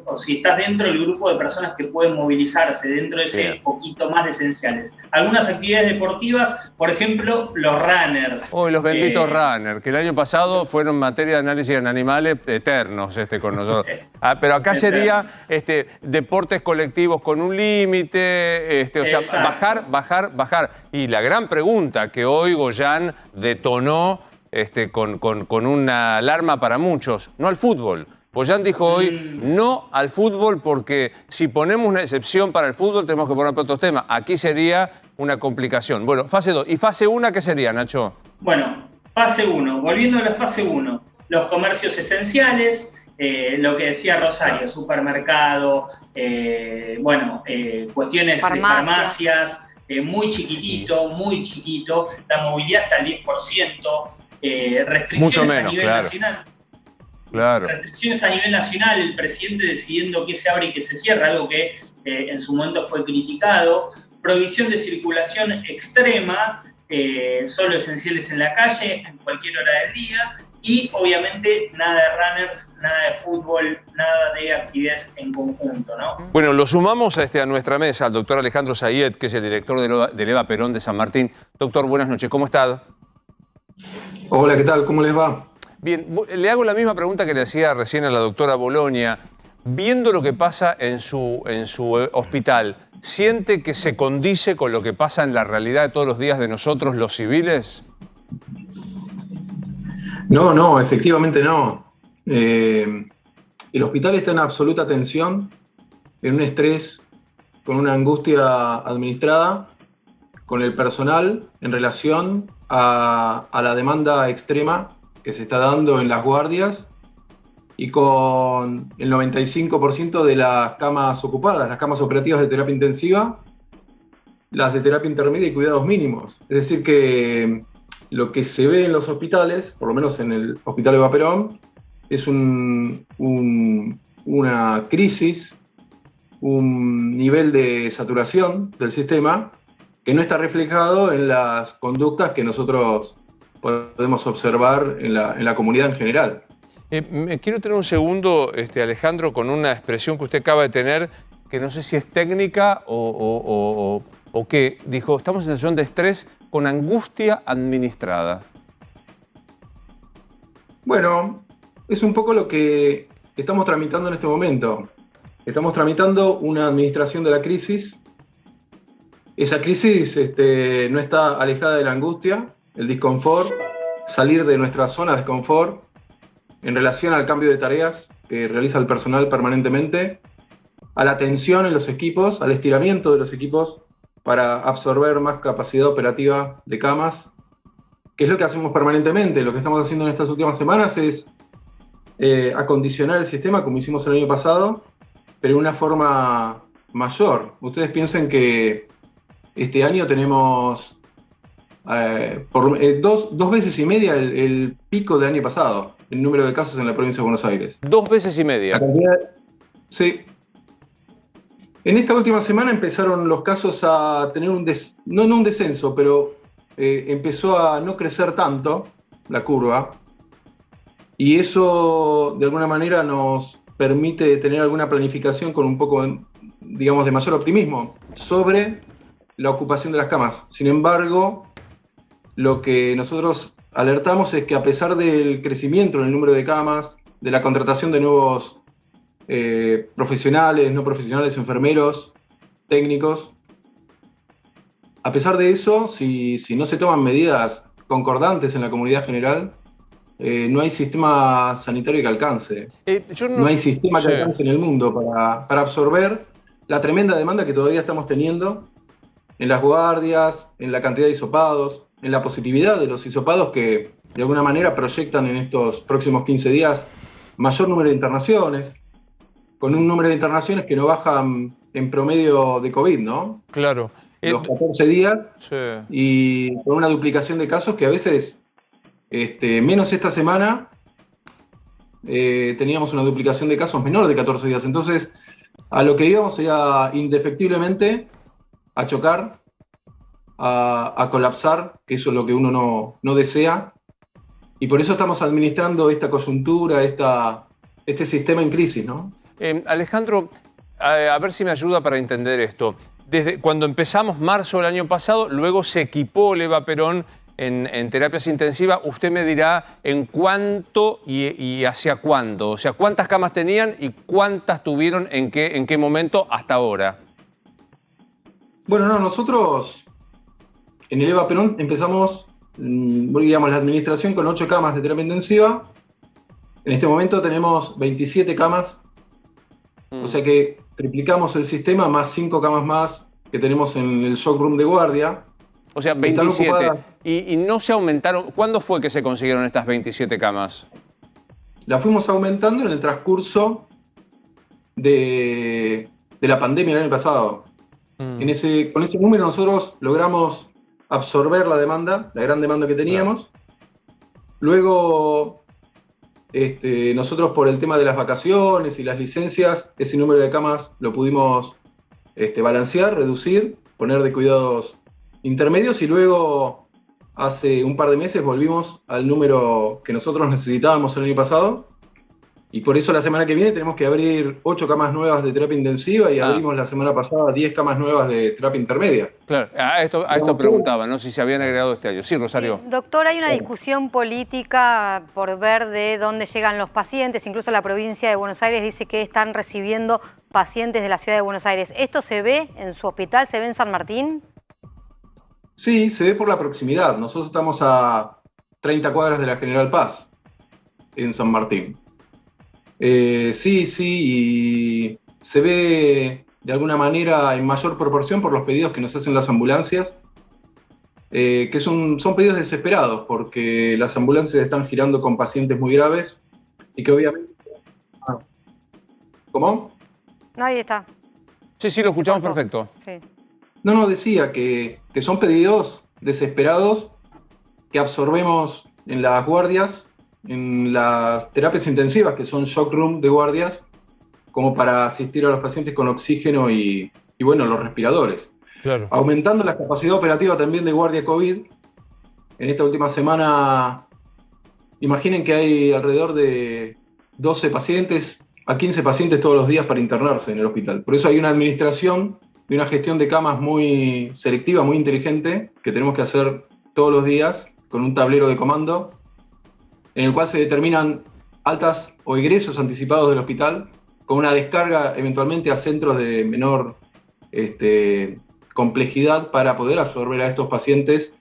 o si estás dentro del grupo de personas que pueden movilizarse dentro de ese poquito más de esenciales. Algunas actividades deportivas, por ejemplo, los runners. Los benditos runners, que el año pasado fueron materia de análisis en animales eternos con nosotros. Pero acá sería deportes colectivos con un límite, o sea, bajar. Y la gran pregunta que hoy Goyan detonó con una alarma para muchos, no al fútbol. Goyan dijo hoy no al fútbol porque si ponemos una excepción para el fútbol tenemos que poner para otros temas. Aquí sería una complicación. Bueno, fase 2. ¿Y fase 1 qué sería, Nacho? Bueno, fase 1. Volviendo a la fase 1. Los comercios esenciales, lo que decía Rosario, supermercado, cuestiones de farmacias, muy chiquito, la movilidad está al 10%, restricciones mucho menos, a nivel claro. nacional. Claro. Restricciones a nivel nacional, el presidente decidiendo qué se abre y qué se cierra, algo que en su momento fue criticado. Prohibición de circulación extrema, solo esenciales en la calle, en cualquier hora del día. Y obviamente nada de runners, nada de fútbol, nada de actividades en conjunto, ¿no? Bueno, lo sumamos a nuestra mesa al doctor Alejandro Zayed, que es el director del EVA Perón de San Martín. Doctor, buenas noches, ¿cómo está? Hola, ¿qué tal? ¿Cómo les va? Bien, le hago la misma pregunta que le hacía recién a la doctora Bolonia. Viendo lo que pasa en su hospital, ¿siente que se condice con lo que pasa en la realidad de todos los días de nosotros, los civiles? No, efectivamente no. El hospital está en absoluta tensión, en un estrés, con una angustia administrada, con el personal en relación a la demanda extrema que se está dando en las guardias y con el 95% de las camas ocupadas, las camas operativas de terapia intensiva, las de terapia intermedia y cuidados mínimos. Es decir que lo que se ve en los hospitales, por lo menos en el Hospital EVA Perón, es una crisis, un nivel de saturación del sistema que no está reflejado en las conductas que nosotros podemos observar en la comunidad en general. Quiero tener un segundo, Alejandro, con una expresión que usted acaba de tener, que no sé si es técnica o qué. Dijo, estamos en situación de estrés con angustia administrada. Bueno, es un poco lo que estamos tramitando en este momento. Estamos tramitando una administración de la crisis. Esa crisis no está alejada de la angustia, el disconfort, salir de nuestra zona de confort en relación al cambio de tareas que realiza el personal permanentemente, a la tensión en los equipos, al estiramiento de los equipos para absorber más capacidad operativa de camas, que es lo que hacemos permanentemente. Lo que estamos haciendo en estas últimas semanas es acondicionar el sistema como hicimos el año pasado, pero de una forma mayor. Ustedes piensen que este año tenemos dos veces y media el pico del año pasado, el número de casos en la provincia de Buenos Aires. 2 veces y media. Sí. En esta última semana empezaron los casos a tener no un descenso, pero empezó a no crecer tanto la curva. Y eso, de alguna manera, nos permite tener alguna planificación con un poco, digamos, de mayor optimismo sobre la ocupación de las camas. Sin embargo, lo que nosotros alertamos es que a pesar del crecimiento en el número de camas, de la contratación de nuevos profesionales, no profesionales, enfermeros, técnicos, a pesar de eso, si no se toman medidas concordantes en la comunidad general, no hay sistema sanitario que alcance. No hay sistema que alcance en el mundo para absorber la tremenda demanda que todavía estamos teniendo en las guardias, en la cantidad de hisopados, en la positividad de los hisopados que de alguna manera proyectan en estos próximos 15 días mayor número de internaciones, con un número de internaciones que no bajan en promedio de COVID, ¿no? Claro. Los 14 días, sí. Y con una duplicación de casos que a veces, menos esta semana, teníamos una duplicación de casos menor de 14 días. Entonces, a lo que íbamos era indefectiblemente a chocar, a colapsar, que eso es lo que uno no desea. Y por eso estamos administrando esta coyuntura, este sistema en crisis, ¿no? Alejandro, a ver si me ayuda para entender esto. Desde cuando empezamos marzo del año pasado, luego se equipó el EVA Perón en terapias intensivas. Usted me dirá en cuánto y hacia cuándo. O sea, cuántas camas tenían y cuántas tuvieron en qué momento hasta ahora. Bueno, nosotros en el EVA Perón empezamos, digamos, la administración con 8 camas de terapia intensiva. En este momento tenemos 27 camas. O sea que triplicamos el sistema, más 5 camas más que tenemos en el shock room de guardia. O sea, 27. Y no se aumentaron. ¿Cuándo fue que se consiguieron estas 27 camas? La fuimos aumentando en el transcurso de la pandemia del año pasado. Con ese número nosotros logramos absorber la gran demanda que teníamos. Luego, nosotros por el tema de las vacaciones y las licencias, ese número de camas lo pudimos balancear, reducir, poner de cuidados intermedios, y luego hace un par de meses volvimos al número que nosotros necesitábamos el año pasado, y por eso la semana que viene tenemos que abrir 8 camas nuevas de terapia intensiva y abrimos la semana pasada 10 camas nuevas de terapia intermedia. Claro, a esto preguntaba, ¿no? Si se habían agregado este año. Sí, Rosario. Doctor, hay una discusión política por ver de dónde llegan los pacientes. Incluso la provincia de Buenos Aires dice que están recibiendo pacientes de la ciudad de Buenos Aires. ¿Esto se ve en su hospital? ¿Se ve en San Martín? Sí, se ve por la proximidad. Nosotros estamos a 30 cuadras de la General Paz, en San Martín. Sí, y se ve de alguna manera en mayor proporción por los pedidos que nos hacen las ambulancias, que son pedidos desesperados, porque las ambulancias están girando con pacientes muy graves y que obviamente... ¿Cómo? No, ahí está. Sí, lo escuchamos perfecto. Sí. No, decía que son pedidos desesperados que absorbemos en las guardias, en las terapias intensivas, que son shock room de guardias, como para asistir a los pacientes con oxígeno y bueno, los respiradores. Claro. Aumentando la capacidad operativa también de guardia COVID. En esta última semana, imaginen que hay alrededor de 12 pacientes a 15 pacientes todos los días para internarse en el hospital. Por eso hay una administración y una gestión de camas muy selectiva, muy inteligente, que tenemos que hacer todos los días con un tablero de comando, en el cual se determinan altas o egresos anticipados del hospital, con una descarga eventualmente a centros de menor complejidad para poder absorber a estos pacientes,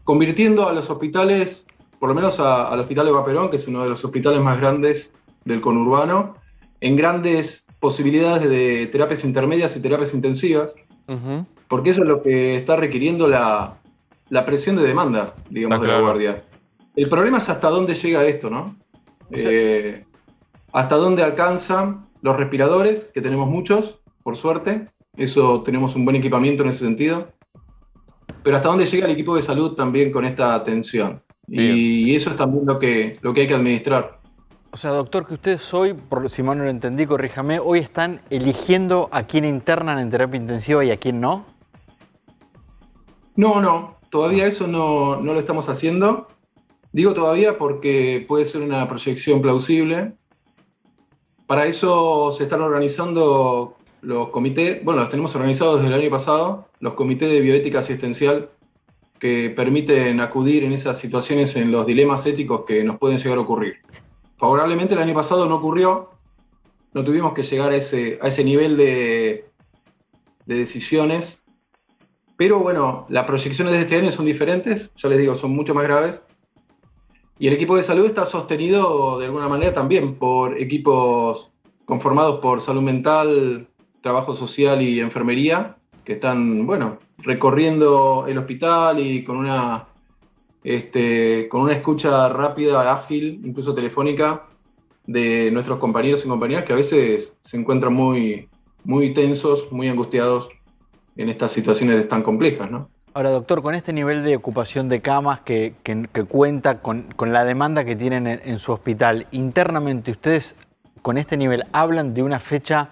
convirtiendo a los hospitales, por lo menos al Hospital Eva Perón, que es uno de los hospitales más grandes del conurbano, en grandes posibilidades de terapias intermedias y terapias intensivas, porque eso es lo que está requiriendo la presión de demanda, digamos, de la guardia. El problema es hasta dónde llega esto, ¿no? Hasta dónde alcanzan los respiradores, que tenemos muchos, por suerte. Eso, tenemos un buen equipamiento en ese sentido. Pero hasta dónde llega el equipo de salud también con esta atención. Y eso es también lo que hay que administrar. O sea, doctor, que ustedes hoy, por si mal no lo entendí, corríjame, hoy están eligiendo a quién internan en terapia intensiva y a quién no. No, todavía eso no lo estamos haciendo. Digo todavía porque puede ser una proyección plausible. Para eso se están organizando los comités, bueno, los tenemos organizados desde el año pasado, los comités de bioética asistencial, que permiten acudir en esas situaciones, en los dilemas éticos que nos pueden llegar a ocurrir. Favorablemente el año pasado no ocurrió, no tuvimos que llegar a ese nivel de decisiones, pero bueno, las proyecciones de este año son diferentes, ya les digo, son mucho más graves. Y el equipo de salud está sostenido de alguna manera también por equipos conformados por salud mental, trabajo social y enfermería, que están, bueno, recorriendo el hospital y con una escucha rápida, ágil, incluso telefónica, de nuestros compañeros y compañeras que a veces se encuentran muy, muy tensos, muy angustiados en estas situaciones tan complejas, ¿no? Ahora, doctor, con este nivel de ocupación de camas que cuenta con la demanda que tienen en su hospital, internamente, ¿ustedes con este nivel hablan de una fecha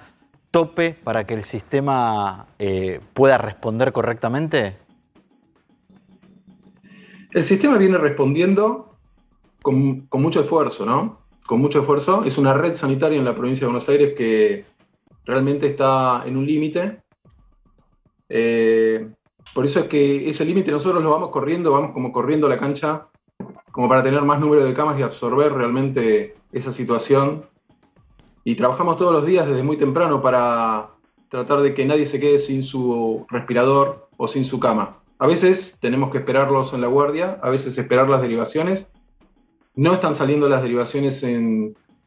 tope para que el sistema pueda responder correctamente? El sistema viene respondiendo con mucho esfuerzo, ¿no? Con mucho esfuerzo. Es una red sanitaria en la provincia de Buenos Aires que realmente está en un límite. Por eso es que ese límite nosotros lo vamos como corriendo la cancha, como para tener más número de camas y absorber realmente esa situación. Y trabajamos todos los días desde muy temprano para tratar de que nadie se quede sin su respirador o sin su cama. A veces tenemos que esperarlos en la guardia, a veces esperar las derivaciones. No están saliendo las derivaciones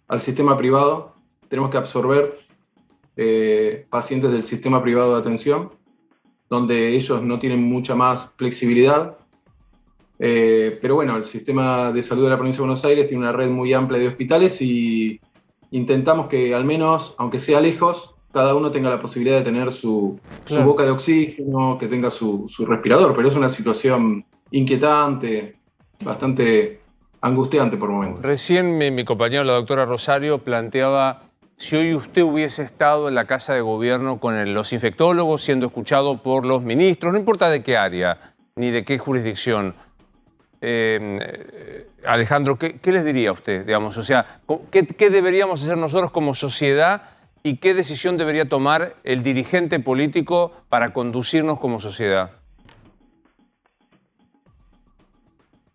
al sistema privado. Tenemos que absorber pacientes del sistema privado de atención, donde ellos no tienen mucha más flexibilidad. Pero bueno, el sistema de salud de la provincia de Buenos Aires tiene una red muy amplia de hospitales y intentamos que al menos, aunque sea lejos, cada uno tenga la posibilidad de tener su boca de oxígeno, que tenga su respirador, pero es una situación inquietante, bastante angustiante por momentos. Recién mi compañera, la doctora Rosario, planteaba si hoy usted hubiese estado en la Casa de Gobierno con los infectólogos, siendo escuchado por los ministros, no importa de qué área ni de qué jurisdicción. Alejandro, ¿qué les diría a usted? Digamos? O sea, ¿qué deberíamos hacer nosotros como sociedad y qué decisión debería tomar el dirigente político para conducirnos como sociedad?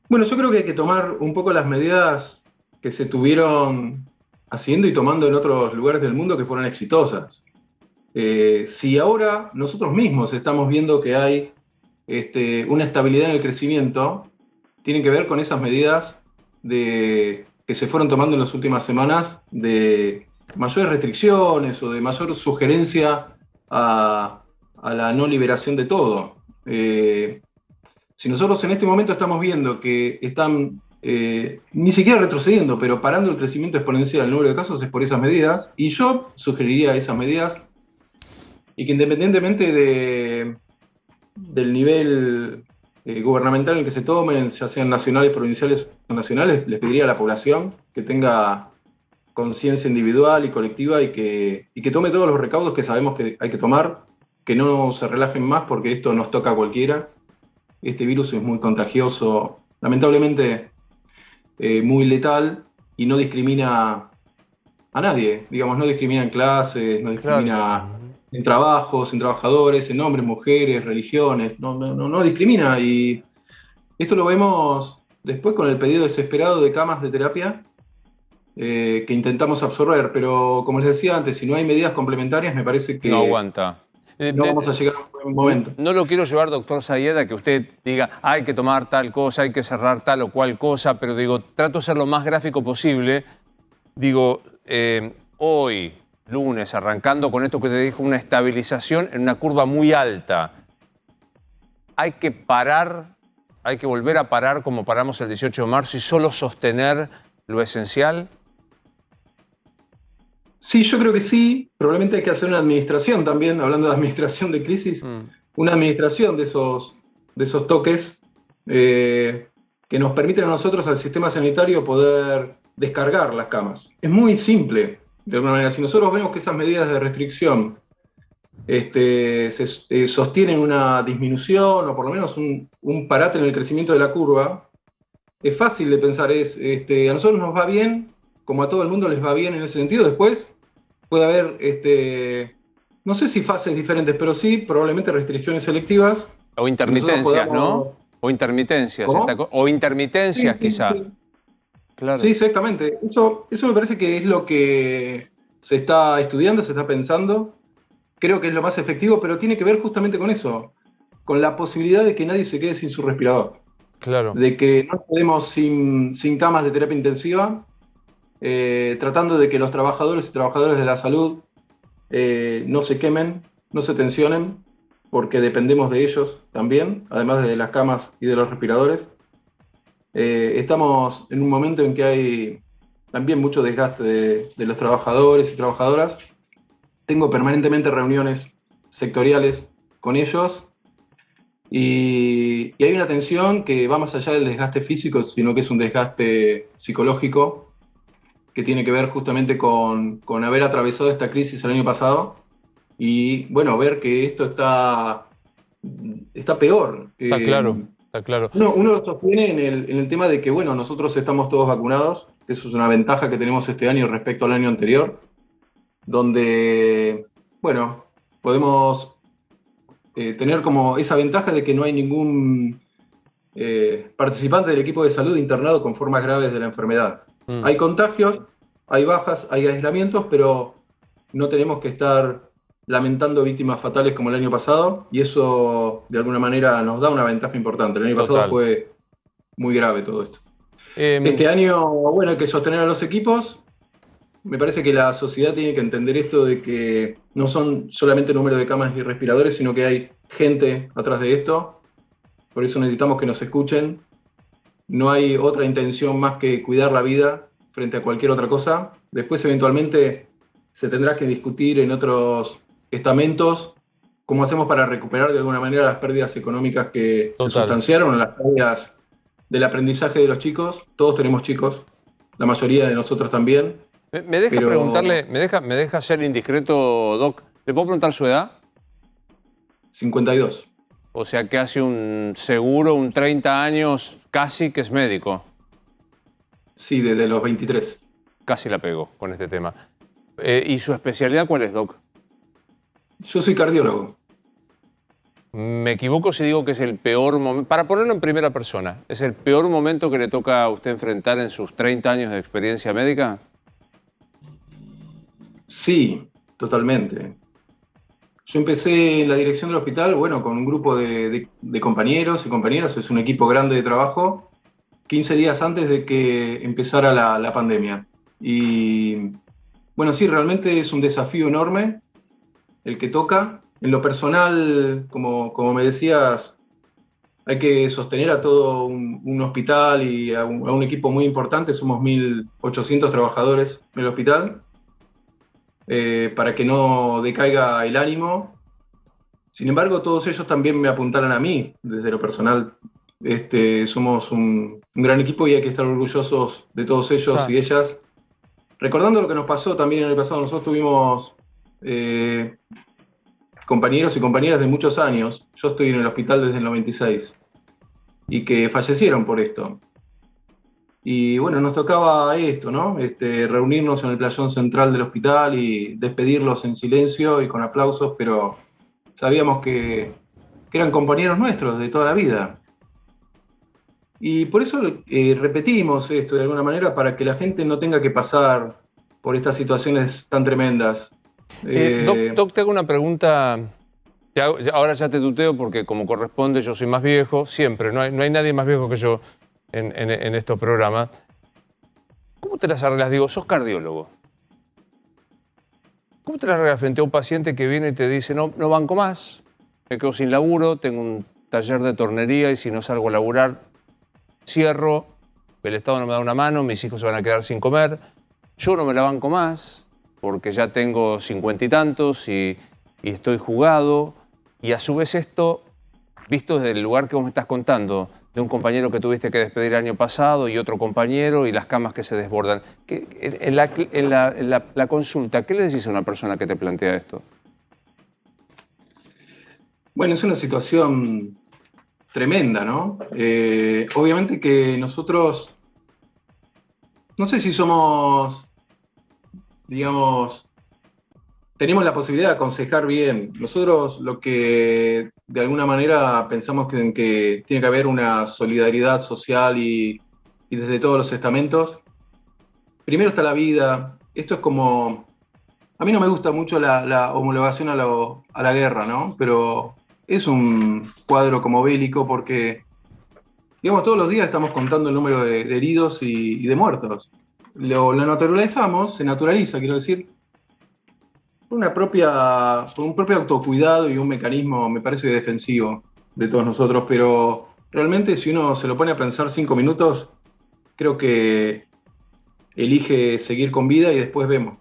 Bueno, yo creo que hay que tomar un poco las medidas que se tuvieron haciendo y tomando en otros lugares del mundo que fueron exitosas. Si ahora nosotros mismos estamos viendo que hay una estabilidad en el crecimiento, tienen que ver con esas medidas que se fueron tomando en las últimas semanas de mayores restricciones o de mayor sugerencia a la no liberación de todo. Si nosotros en este momento estamos viendo que están ni siquiera retrocediendo, pero parando el crecimiento exponencial del número de casos, es por esas medidas, y yo sugeriría esas medidas, y que independientemente del nivel gubernamental en el que se tomen, ya sean nacionales, provinciales o nacionales, les pediría a la población que tenga conciencia individual y colectiva y que tome todos los recaudos que sabemos que hay que tomar, que no se relajen más porque esto nos toca a cualquiera. Este virus es muy contagioso, lamentablemente muy letal y no discrimina a nadie, digamos, no discrimina en clases, no discrimina en trabajos, en trabajadores, en hombres, mujeres, religiones, no discrimina, y esto lo vemos después con el pedido desesperado de camas de terapia que intentamos absorber, pero como les decía antes, si no hay medidas complementarias me parece que no aguanta. No vamos a llegar a un buen momento. No lo quiero llevar, doctor Sayed, que usted diga hay que tomar tal cosa, hay que cerrar tal o cual cosa, pero digo, trato de ser lo más gráfico posible. Digo, hoy, lunes, arrancando con esto que te dijo, una estabilización en una curva muy alta. Hay que parar, hay que volver a parar como paramos el 18 de marzo y solo sostener lo esencial. Sí, yo creo que sí. Probablemente hay que hacer una administración también, hablando de administración de crisis, una administración de esos toques que nos permiten a nosotros, al sistema sanitario, poder descargar las camas. Es muy simple, de alguna manera. Si nosotros vemos que esas medidas de restricción sostienen una disminución o por lo menos un parate en el crecimiento de la curva, es fácil de pensar, a nosotros nos va bien, como a todo el mundo les va bien en ese sentido. Después puede haber, no sé si fases diferentes, pero sí probablemente restricciones selectivas. O intermitencias, ¿no? O intermitencias. O intermitencias, sí, quizá. Sí. Claro. Sí, exactamente. Eso me parece que es lo que se está estudiando, se está pensando. Creo que es lo más efectivo, pero tiene que ver justamente con eso, con la posibilidad de que nadie se quede sin su respirador. Claro. De que no quedemos sin camas de terapia intensiva, tratando de que los trabajadores y trabajadoras de la salud no se quemen, no se tensionen, porque dependemos de ellos también, además de las camas y de los respiradores. Estamos en un momento en que hay también mucho desgaste de los trabajadores y trabajadoras. Tengo permanentemente reuniones sectoriales con ellos y hay una tensión que va más allá del desgaste físico, sino que es un desgaste psicológico que tiene que ver justamente con haber atravesado esta crisis el año pasado y, bueno, ver que esto está peor. Está claro, está claro. Uno lo sostiene en el tema de que, bueno, nosotros estamos todos vacunados, que eso es una ventaja que tenemos este año respecto al año anterior, donde, bueno, podemos tener como esa ventaja de que no hay ningún participante del equipo de salud internado con formas graves de la enfermedad. Hay contagios, hay bajas, hay aislamientos, pero no tenemos que estar lamentando víctimas fatales como el año pasado, y eso de alguna manera nos da una ventaja importante. El año pasado fue muy grave todo esto. Este año, bueno, hay que sostener a los equipos. Me parece que la sociedad tiene que entender esto de que no son solamente número de camas y respiradores, sino que hay gente atrás de esto. Por eso necesitamos que nos escuchen. No hay otra intención más que cuidar la vida frente a cualquier otra cosa. Después, eventualmente, se tendrá que discutir en otros estamentos cómo hacemos para recuperar de alguna manera las pérdidas económicas que se sustanciaron, las pérdidas del aprendizaje de los chicos. Todos tenemos chicos, la mayoría de nosotros también. Me deja preguntarle, me deja ser indiscreto, Doc. ¿Le puedo preguntar su edad? 52. O sea que hace un 30 años casi que es médico. Sí, desde los 23. Casi la pegó con este tema. ¿Y su especialidad cuál es, Doc? Yo soy cardiólogo. ¿Me equivoco si digo que es el peor momento? Para ponerlo en primera persona, ¿es el peor momento que le toca a usted enfrentar en sus 30 años de experiencia médica? Sí, totalmente. Yo empecé en la dirección del hospital, bueno, con un grupo de compañeros y compañeras, es un equipo grande de trabajo, 15 días antes de que empezara la pandemia. Y bueno, sí, realmente es un desafío enorme el que toca. En lo personal, como me decías, hay que sostener a todo un hospital y a un equipo muy importante, somos 1.800 trabajadores en el hospital. Para que no decaiga el ánimo. Sin embargo, todos ellos también me apuntaron a mí, desde lo personal. Somos un gran equipo y hay que estar orgullosos de todos ellos y ellas. Recordando lo que nos pasó también en el pasado, nosotros tuvimos compañeros y compañeras de muchos años, yo estoy en el hospital desde el 96, y que fallecieron por esto. Y bueno, nos tocaba esto, ¿no? Reunirnos en el playón central del hospital y despedirlos en silencio y con aplausos, pero sabíamos que eran compañeros nuestros de toda la vida. Y por eso repetimos esto de alguna manera, para que la gente no tenga que pasar por estas situaciones tan tremendas. Doc, te hago una pregunta. Ahora ya te tuteo porque como corresponde yo soy más viejo, siempre, no hay nadie más viejo que yo en estos programas. ¿Cómo te las arreglas? Digo, sos cardiólogo. ¿Cómo te las arreglas frente a un paciente que viene y te dice, no banco más, me quedo sin laburo, tengo un taller de tornería y si no salgo a laburar, cierro, el Estado no me da una mano, mis hijos se van a quedar sin comer, yo no me la banco más porque ya tengo 50 y tantos y estoy jugado, y a su vez esto, visto desde el lugar que vos me estás contando, de un compañero que tuviste que despedir el año pasado y otro compañero y las camas que se desbordan. En la consulta, ¿qué le decís a una persona que te plantea esto? Bueno, es una situación tremenda, ¿no? Obviamente que nosotros, no sé si somos, digamos, tenemos la posibilidad de aconsejar bien. Nosotros lo que de alguna manera pensamos que tiene que haber una solidaridad social y desde todos los estamentos. Primero está la vida. Esto es como... A mí no me gusta mucho la homologación a la guerra, ¿no? Pero es un cuadro como bélico porque, digamos, todos los días estamos contando el número de heridos y de muertos. Lo naturalizamos, se naturaliza, quiero decir, por un propio autocuidado y un mecanismo, me parece, defensivo de todos nosotros, pero realmente si uno se lo pone a pensar 5 minutos, creo que elige seguir con vida y después vemos.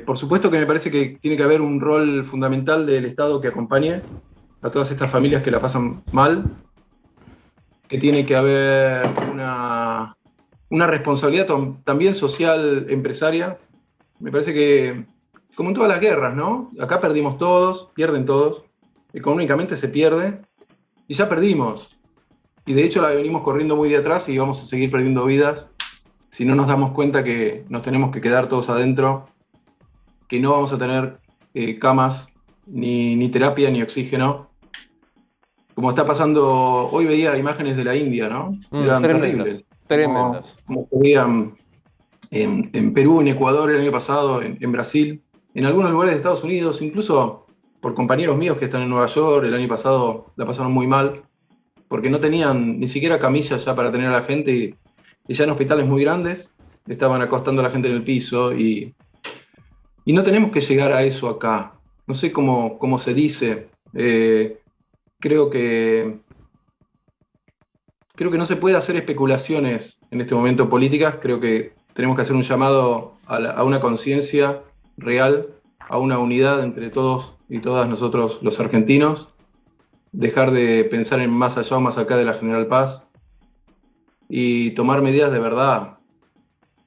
Por supuesto que me parece que tiene que haber un rol fundamental del Estado que acompañe a todas estas familias que la pasan mal, que tiene que haber una responsabilidad también social, empresaria. Me parece que, como en todas las guerras, ¿no? Acá perdimos todos, pierden todos, económicamente se pierde, y ya perdimos. Y de hecho la venimos corriendo muy de atrás y vamos a seguir perdiendo vidas si no nos damos cuenta que nos tenemos que quedar todos adentro, que no vamos a tener camas, ni terapia, ni oxígeno. Como está pasando, hoy veía imágenes de la India, ¿no? Eran terribles. Tremendas. Como se veían en Perú, en Ecuador el año pasado, en Brasil, en algunos lugares de Estados Unidos, incluso por compañeros míos que están en Nueva York, el año pasado la pasaron muy mal, porque no tenían ni siquiera camillas ya para tener a la gente, y ya en hospitales muy grandes estaban acostando a la gente en el piso, y no tenemos que llegar a eso acá. No sé cómo se dice, creo que no se puede hacer especulaciones en este momento políticas, creo que tenemos que hacer un llamado a una conciencia real, a una unidad entre todos y todas nosotros los argentinos, dejar de pensar en más allá o más acá de la General Paz y tomar medidas de verdad.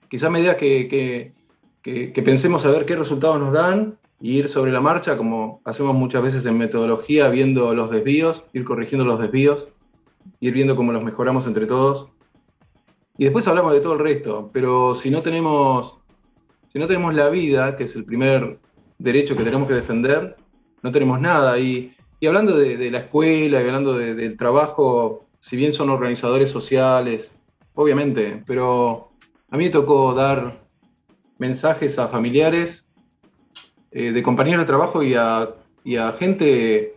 Quizás medidas que pensemos a ver qué resultados nos dan y ir sobre la marcha, como hacemos muchas veces en metodología, viendo los desvíos, ir corrigiendo los desvíos, ir viendo cómo los mejoramos entre todos. Y después hablamos de todo el resto, pero si no tenemos la vida, que es el primer derecho que tenemos que defender, no tenemos nada. Y hablando de la escuela y hablando del trabajo, si bien son organizadores sociales, obviamente, pero a mí me tocó dar mensajes a familiares de compañeros de trabajo y a gente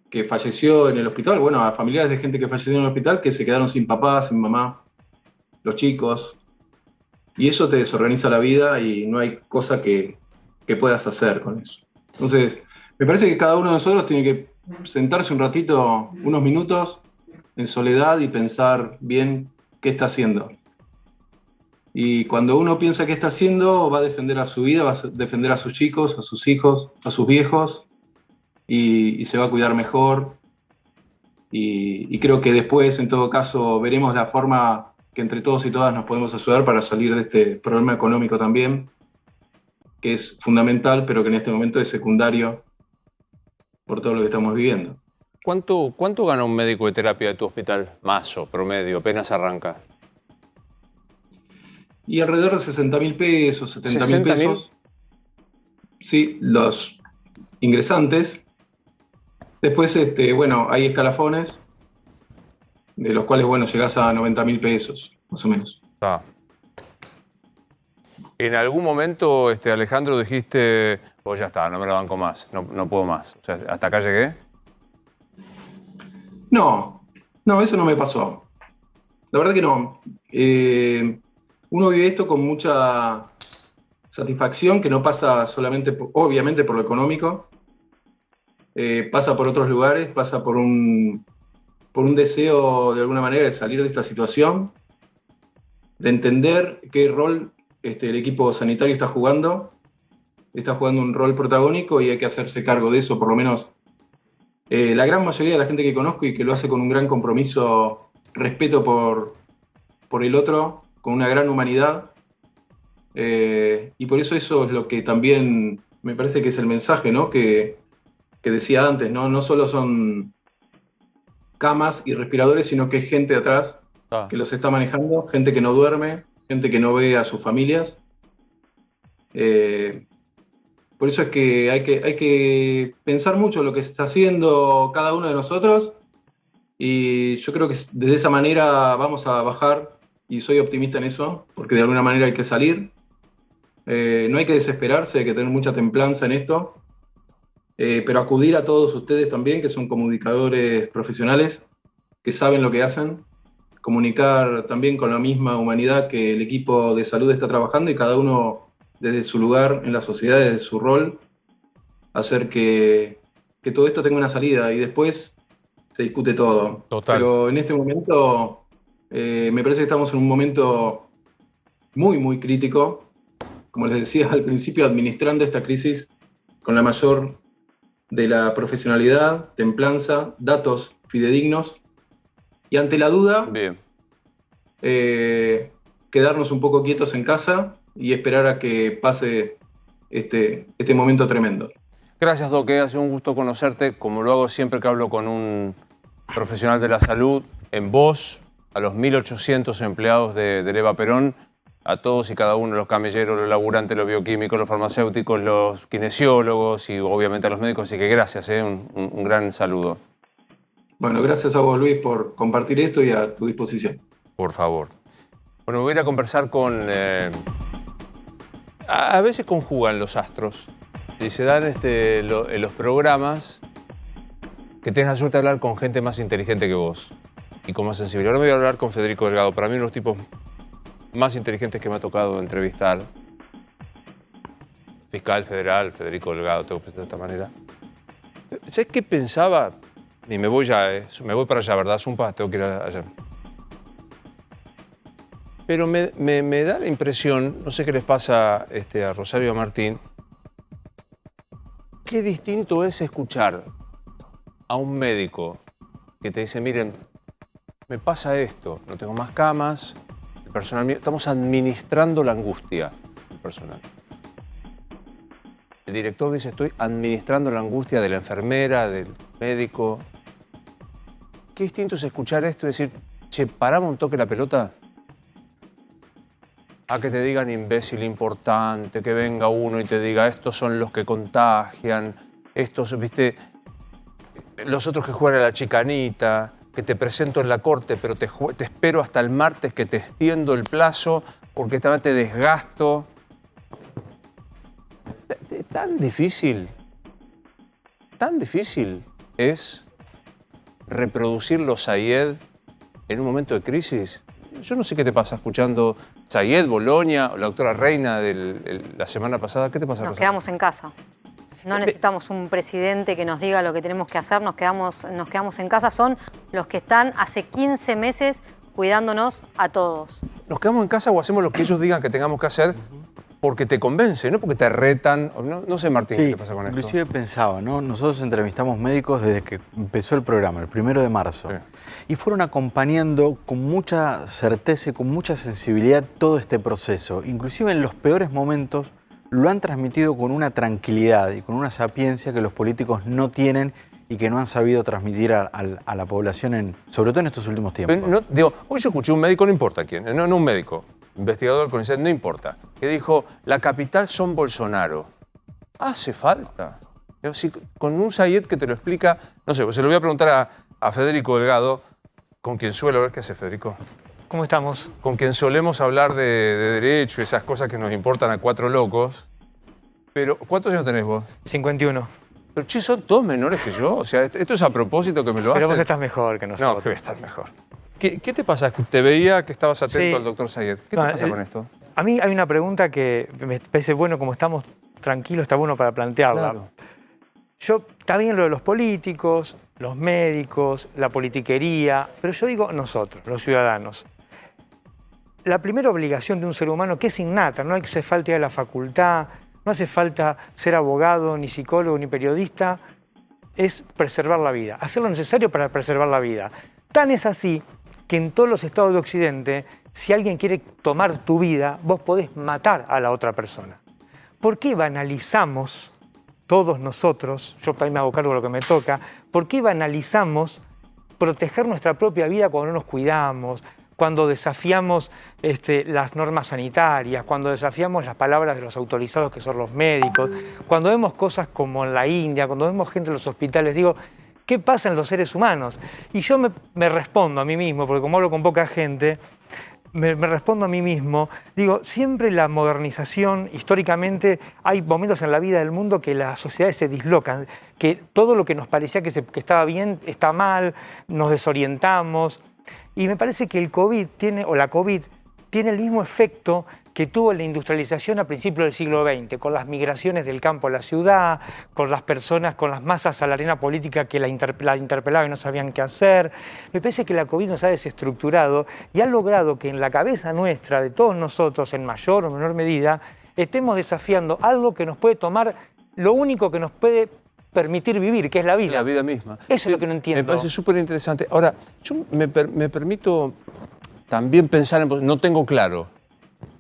que falleció en el hospital, bueno, a familiares de gente que falleció en el hospital que se quedaron sin papá, sin mamá, los chicos, y eso te desorganiza la vida y no hay cosa que puedas hacer con eso. Entonces, me parece que cada uno de nosotros tiene que sentarse un ratito, unos minutos, en soledad y pensar bien qué está haciendo. Y cuando uno piensa qué está haciendo, va a defender a su vida, va a defender a sus chicos, a sus hijos, a sus viejos, y se va a cuidar mejor. Y creo que después, en todo caso, veremos la forma que entre todos y todas nos podemos ayudar para salir de este problema económico también, que es fundamental, pero que en este momento es secundario por todo lo que estamos viviendo. ¿Cuánto gana un médico de terapia de tu hospital? Más o promedio, apenas arranca. Y alrededor de 60.000 pesos, 70.000 pesos. Sí, los ingresantes. Después, bueno, hay escalafones, de los cuales, bueno, llegás a 90.000 pesos, más o menos. Ah. ¿En algún momento, Alejandro, dijiste, pues ya está, no me la banco más, no puedo más? O sea, ¿hasta acá llegué? No, eso no me pasó. La verdad que no. Uno vive esto con mucha satisfacción, que no pasa solamente, obviamente, por lo económico. Pasa por otros lugares, pasa por un deseo, de alguna manera, de salir de esta situación, de entender qué rol el equipo sanitario está jugando un rol protagónico y hay que hacerse cargo de eso, por lo menos la gran mayoría de la gente que conozco y que lo hace con un gran compromiso, respeto por el otro, con una gran humanidad, y por eso es lo que también me parece que es el mensaje, ¿no? que decía antes, ¿no? No solo son camas y respiradores, sino que hay gente atrás que los está manejando, gente que no duerme, gente que no ve a sus familias. Por eso es que hay que pensar mucho lo que está haciendo cada uno de nosotros, y yo creo que de esa manera vamos a bajar, y soy optimista en eso, porque de alguna manera hay que salir. No hay que desesperarse, hay que tener mucha templanza en esto, pero acudir a todos ustedes también, que son comunicadores profesionales, que saben lo que hacen, comunicar también con la misma humanidad que el equipo de salud está trabajando, y cada uno desde su lugar en la sociedad, desde su rol, hacer que todo esto tenga una salida, y después se discute todo. Total. Pero en este momento me parece que estamos en un momento muy, muy crítico, como les decía al principio, administrando esta crisis con la mayor de la profesionalidad, templanza, datos fidedignos, y ante la duda, bien, quedarnos un poco quietos en casa y esperar a que pase este momento tremendo. Gracias, Doc. Ha sido un gusto conocerte, como lo hago siempre que hablo con un profesional de la salud, en voz, a los 1.800 empleados de Eva Perón, a todos y cada uno, los camilleros, los laburantes, los bioquímicos, los farmacéuticos, los kinesiólogos y obviamente a los médicos. Así que gracias, un gran saludo. Bueno, gracias a vos, Luis, por compartir esto, y a tu disposición. Por favor. Bueno, voy a ir a conversar con... a veces conjugan los astros y se dan en los programas que tengas la suerte de hablar con gente más inteligente que vos y con más sensibilidad. Ahora me voy a hablar con Federico Delgado, para mí uno de los tipos más inteligentes que me ha tocado entrevistar. Fiscal federal, Federico Delgado, tengo que presentar de esta manera. ¿Sabes qué pensaba? Y me voy ya, me voy para allá, ¿verdad, Zumpa? Tengo que ir allá. Pero me da la impresión, no sé qué les pasa a Rosario y a Martín, qué distinto es escuchar a un médico que te dice, miren, me pasa esto, no tengo más camas, el personal mío, estamos administrando la angustia del personal. El director dice, estoy administrando la angustia de la enfermera, del médico. Qué distinto es escuchar esto y decir, che, paramos un toque la pelota. A que te digan imbécil importante, que venga uno y te diga, estos son los que contagian, estos, viste, los otros que juegan a la chicanita, que te presento en la corte, pero te espero hasta el martes que te extiendo el plazo porque esta vez te desgasto. Tan difícil es reproducir los Sayed en un momento de crisis. Yo no sé qué te pasa escuchando Sayed, Boloña, o la doctora Reina de la semana pasada. ¿Qué te pasa? Nos quedamos en casa. No necesitamos un presidente que nos diga lo que tenemos que hacer, nos quedamos en casa. Son los que están hace 15 meses cuidándonos a todos. ¿Nos quedamos en casa o hacemos lo que ellos digan que tengamos que hacer porque te convence, no porque te retan? No sé, Martín, ¿qué pasa con esto? Inclusive pensaba, ¿no? Nosotros entrevistamos médicos desde que empezó el programa, el 1 de marzo. Sí. Y fueron acompañando con mucha certeza y con mucha sensibilidad todo este proceso. Inclusive en los peores momentos lo han transmitido con una tranquilidad y con una sapiencia que los políticos no tienen y que no han sabido transmitir a la población, sobre todo en estos últimos tiempos. Pero hoy yo escuché un médico, no importa quién, no un médico, investigador del CONICET, no importa, que dijo, la capital son Bolsonaro. Hace falta. Si, con un Sayed que te lo explica, no sé, pues se lo voy a preguntar a Federico Delgado, con quien suelo ver, ¿qué hace Federico? ¿Cómo estamos? Con quien solemos hablar de derecho y esas cosas que nos importan a cuatro locos. Pero, ¿cuántos años tenés vos? 51. Pero, che, son todos menores que yo. O sea, esto es a propósito que me lo hacen. Pero vos estás mejor que nosotros. No, que voy a estar mejor. ¿Qué te pasa? Te veía que estabas atento al doctor Sayed. ¿Qué te pasa con esto? A mí hay una pregunta que me parece bueno, como estamos tranquilos, está bueno para plantearla. Claro. Está bien lo de los políticos, los médicos, la politiquería, pero yo digo nosotros, los ciudadanos. La primera obligación de un ser humano, que es innata, no hace falta ir a la facultad, no hace falta ser abogado, ni psicólogo, ni periodista, es preservar la vida, hacer lo necesario para preservar la vida. Tan es así que en todos los estados de Occidente, si alguien quiere tomar tu vida, vos podés matar a la otra persona. ¿Por qué banalizamos, todos nosotros, yo también me hago cargo de lo que me toca, por qué banalizamos proteger nuestra propia vida cuando no nos cuidamos, cuando desafiamos las normas sanitarias, cuando desafiamos las palabras de los autorizados que son los médicos, cuando vemos cosas como en la India, cuando vemos gente en los hospitales? Digo, ¿qué pasa en los seres humanos? Y yo me respondo a mí mismo, porque como hablo con poca gente, me respondo a mí mismo, digo, siempre la modernización, históricamente hay momentos en la vida del mundo que las sociedades se dislocan, que todo lo que nos parecía que estaba bien está mal, nos desorientamos. Y me parece que el COVID la COVID tiene el mismo efecto que tuvo la industrialización a principios del siglo XX, con las migraciones del campo a la ciudad, con las personas, con las masas a la arena política que la interpelaban y no sabían qué hacer. Me parece que la COVID nos ha desestructurado y ha logrado que en la cabeza nuestra, de todos nosotros, en mayor o menor medida, estemos desafiando algo que nos puede tomar, lo único que nos puede permitir vivir, que es la vida. La vida misma. Eso es lo que no entiendo. Me parece súper interesante. Ahora, yo me permito también pensar no tengo claro.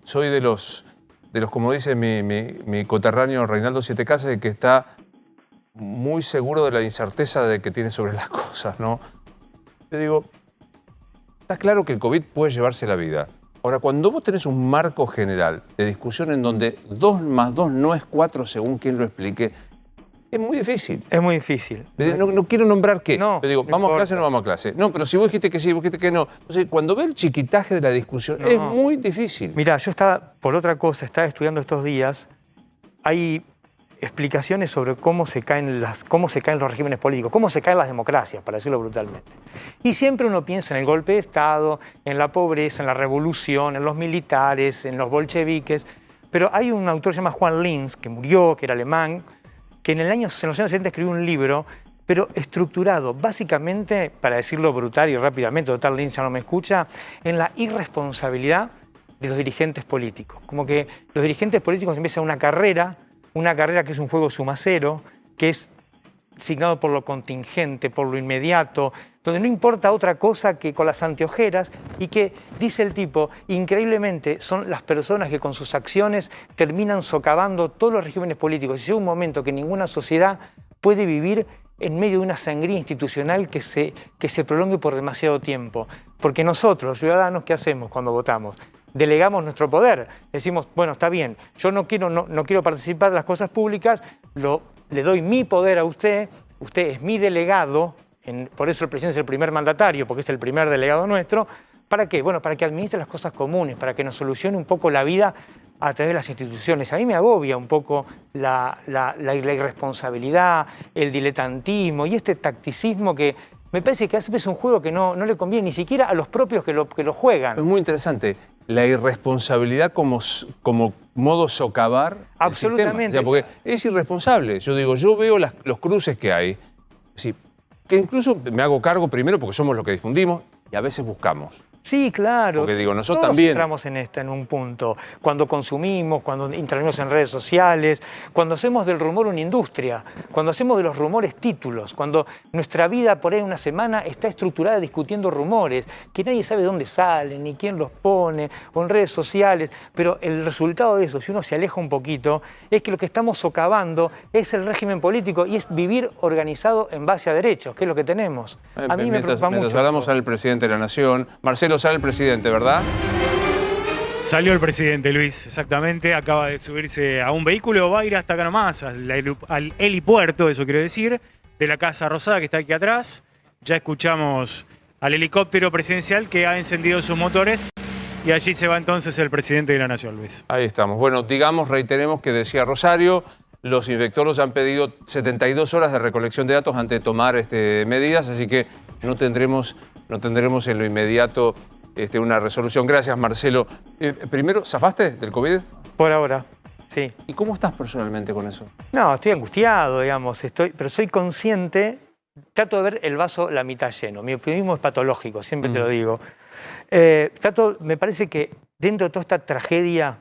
Soy de los como dice mi coterráneo Reinaldo Siete Casas, que está muy seguro de la incerteza de que tiene sobre las cosas, ¿no? Yo digo, está claro que el COVID puede llevarse la vida. Ahora, cuando vos tenés un marco general de discusión en donde 2 más 2 no es 4, según quien lo explique, es muy difícil. Es muy difícil. No quiero nombrar qué. No, pero digo, no ¿vamos importa. a clase o no vamos a clase? No, pero si vos dijiste que sí, vos dijiste que no. Entonces, cuando ve el chiquitaje de la discusión, es muy difícil. Mirá, yo estaba estudiando estos días, hay explicaciones sobre cómo se caen los regímenes políticos, cómo se caen las democracias, para decirlo brutalmente. Y siempre uno piensa en el golpe de Estado, en la pobreza, en la revolución, en los militares, en los bolcheviques. Pero hay un autor que se llama Juan Linz, que murió, que era alemán, que en los años 60 escribió un libro, pero estructurado básicamente, para decirlo brutal y rápidamente, total Linz ya no me escucha, en la irresponsabilidad de los dirigentes políticos. Como que los dirigentes políticos empiezan una carrera que es un juego suma cero, que es signado por lo contingente, por lo inmediato, donde no importa otra cosa que con las anteojeras, y que, dice el tipo, increíblemente son las personas que con sus acciones terminan socavando todos los regímenes políticos. Y llega un momento que ninguna sociedad puede vivir en medio de una sangría institucional que se prolongue por demasiado tiempo. Porque nosotros, los ciudadanos, ¿qué hacemos cuando votamos? Delegamos nuestro poder. Decimos, bueno, está bien, yo no quiero participar de las cosas públicas, le doy mi poder a usted es mi delegado, por eso el presidente es el primer mandatario, porque es el primer delegado nuestro. ¿Para qué? Bueno, para que administre las cosas comunes, para que nos solucione un poco la vida a través de las instituciones. A mí me agobia un poco la irresponsabilidad, el diletantismo y este tacticismo que me parece que a veces es un juego que no le conviene ni siquiera a los propios que lo juegan. Es muy interesante. La irresponsabilidad como modo socavar. Absolutamente. El sistema. O sea, porque es irresponsable. Yo digo, yo veo los cruces que hay, sí, que incluso me hago cargo primero porque somos los que difundimos y a veces buscamos. Sí, claro. Porque digo, nosotros todos también entramos en un punto. Cuando consumimos, cuando intervenimos en redes sociales, cuando hacemos del rumor una industria, cuando hacemos de los rumores títulos, cuando nuestra vida por ahí una semana está estructurada discutiendo rumores, que nadie sabe dónde salen, ni quién los pone, o en redes sociales. Pero el resultado de eso, si uno se aleja un poquito, es que lo que estamos socavando es el régimen político y es vivir organizado en base a derechos, que es lo que tenemos. A mí me preocupa mucho. Mientras hablamos al presidente de la Nación, Marcelo, sale el presidente, ¿verdad? Salió el presidente, Luis, exactamente. Acaba de subirse a un vehículo, va a ir hasta acá nomás, al helipuerto, eso quiero decir, de la Casa Rosada que está aquí atrás. Ya escuchamos al helicóptero presidencial que ha encendido sus motores y allí se va entonces el presidente de la Nación, Luis. Ahí estamos. Bueno, reiteremos que decía Rosario, los infectólogos han pedido 72 horas de recolección de datos antes de tomar medidas, así que no tendremos en lo inmediato una resolución. Gracias, Marcelo. Primero, ¿zafaste del COVID? Por ahora, sí. ¿Y cómo estás personalmente con eso? No, estoy angustiado, digamos, pero soy consciente, trato de ver el vaso la mitad lleno. Mi optimismo es patológico, siempre te lo digo. Me parece que dentro de toda esta tragedia,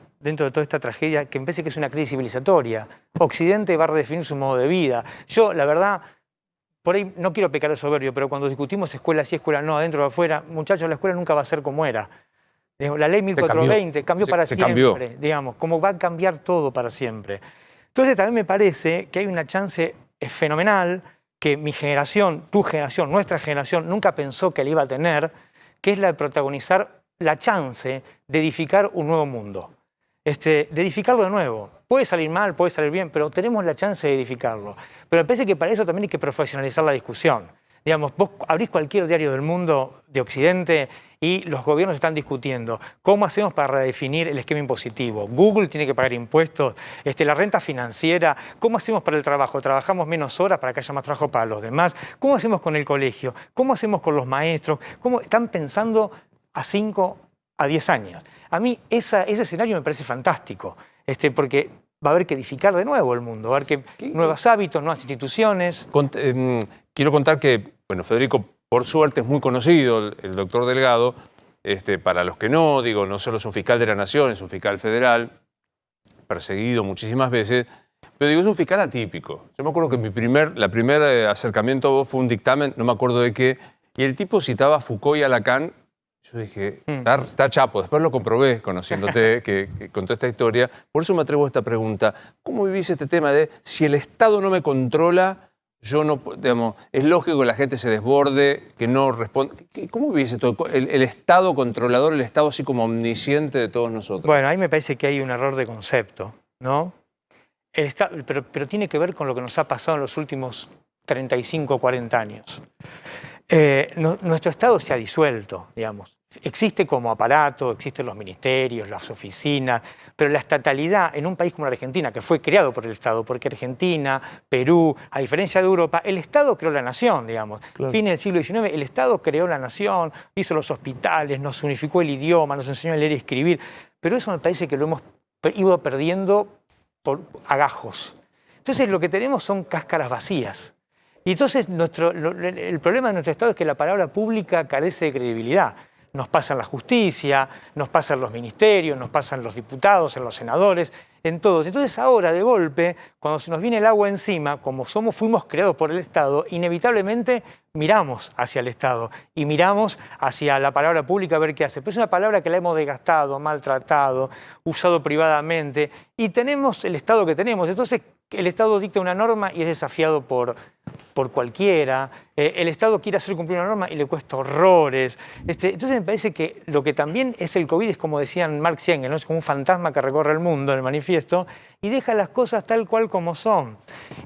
que me parece que es una crisis civilizatoria, Occidente va a redefinir su modo de vida. Yo, la verdad, por ahí no quiero pecar de soberbio, pero cuando discutimos escuela sí, escuela no, adentro o afuera, muchachos, la escuela nunca va a ser como era. La ley 1420 cambió para siempre, digamos, como va a cambiar todo para siempre. Entonces también me parece que hay una chance fenomenal que mi generación, tu generación, nuestra generación nunca pensó que la iba a tener, que es la de protagonizar la chance de edificar un nuevo mundo. De edificarlo de nuevo. Puede salir mal, puede salir bien, pero tenemos la chance de edificarlo. Pero me parece que para eso también hay que profesionalizar la discusión. Digamos, vos abrís cualquier diario del mundo de Occidente y los gobiernos están discutiendo cómo hacemos para redefinir el esquema impositivo. Google tiene que pagar impuestos, la renta financiera, cómo hacemos para el trabajo, trabajamos menos horas para que haya más trabajo para los demás, cómo hacemos con el colegio, cómo hacemos con los maestros, cómo están pensando a 5 a 10 años. A mí ese escenario me parece fantástico, porque va a haber que edificar de nuevo el mundo, va a haber que nuevos hábitos, nuevas instituciones. Quiero contar que, bueno, Federico, por suerte es muy conocido, el doctor Delgado, para los que no solo es un fiscal de la Nación, es un fiscal federal, perseguido muchísimas veces, pero es un fiscal atípico. Yo me acuerdo que la primer acercamiento a vos fue un dictamen, no me acuerdo de qué, y el tipo citaba a Foucault y a Lacan. Yo dije, está chapo. Después lo comprobé, conociéndote, que contó esta historia. Por eso me atrevo a esta pregunta. ¿Cómo vivís este tema de si el Estado no me controla, yo no, es lógico que la gente se desborde, que no responda? ¿Cómo vivís esto? El Estado controlador, el Estado así como omnisciente de todos nosotros. Bueno, ahí me parece que hay un error de concepto, ¿no? Pero tiene que ver con lo que nos ha pasado en los últimos 35 o 40 años. Nuestro Estado se ha disuelto, digamos. Existe como aparato, existen los ministerios, las oficinas, pero la estatalidad en un país como la Argentina, que fue creado por el Estado, porque Argentina, Perú, a diferencia de Europa, el Estado creó la nación, digamos. Claro. Fin del siglo XIX, el Estado creó la nación, hizo los hospitales, nos unificó el idioma, nos enseñó a leer y escribir, pero eso me parece que lo hemos ido perdiendo a gajos. Entonces lo que tenemos son cáscaras vacías. Y entonces el problema de nuestro Estado es que la palabra pública carece de credibilidad. nos pasa en la justicia, nos pasa en los ministerios, nos pasa en los diputados, en los senadores, en todos. Entonces ahora, de golpe, cuando se nos viene el agua encima, como fuimos creados por el Estado, inevitablemente miramos hacia el Estado y miramos hacia la palabra pública a ver qué hace. Pero es una palabra que la hemos desgastado, maltratado, usado privadamente, y tenemos el Estado que tenemos. Entonces el Estado dicta una norma y es desafiado por cualquiera. El Estado quiere hacer cumplir una norma y le cuesta horrores. Entonces me parece que lo que también es el COVID es, como decían Marx y Engels, ¿no? Es como un fantasma que recorre el mundo en el manifiesto y deja las cosas tal cual como son.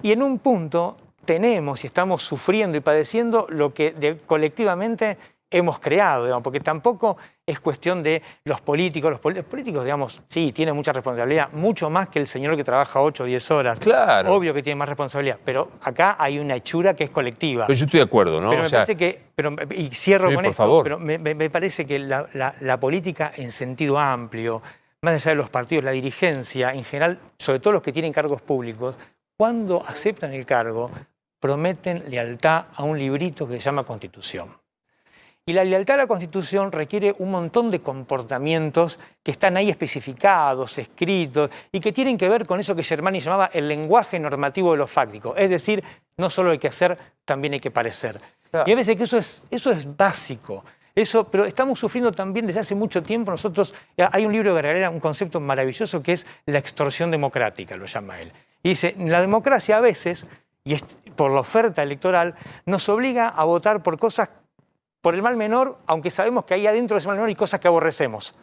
Y en un punto tenemos y estamos sufriendo y padeciendo lo que colectivamente hemos creado, digamos, porque tampoco es cuestión de los políticos. Los políticos, digamos, sí, tienen mucha responsabilidad, mucho más que el señor que trabaja 8 o 10 horas. Claro. Obvio que tiene más responsabilidad, pero acá hay una hechura que es colectiva. Pero yo estoy de acuerdo, ¿no? Pero me parece que, y cierro sí, con por esto, favor. pero me parece que la política en sentido amplio, más allá de los partidos, la dirigencia en general, sobre todo los que tienen cargos públicos, cuando aceptan el cargo, prometen lealtad a un librito que se llama Constitución. Y la lealtad a la Constitución requiere un montón de comportamientos que están ahí especificados, escritos, y que tienen que ver con eso que Germani llamaba el lenguaje normativo de lo fáctico. Es decir, no solo hay que hacer, también hay que parecer. Claro. Y a veces que eso es básico. Pero estamos sufriendo también desde hace mucho tiempo. Nosotros, hay un libro de Gargalera, un concepto maravilloso que es la extorsión democrática, lo llama él. Y dice, la democracia a veces, y por la oferta electoral, nos obliga a votar por cosas por el mal menor, aunque sabemos que ahí adentro de ese mal menor hay cosas que aborrecemos.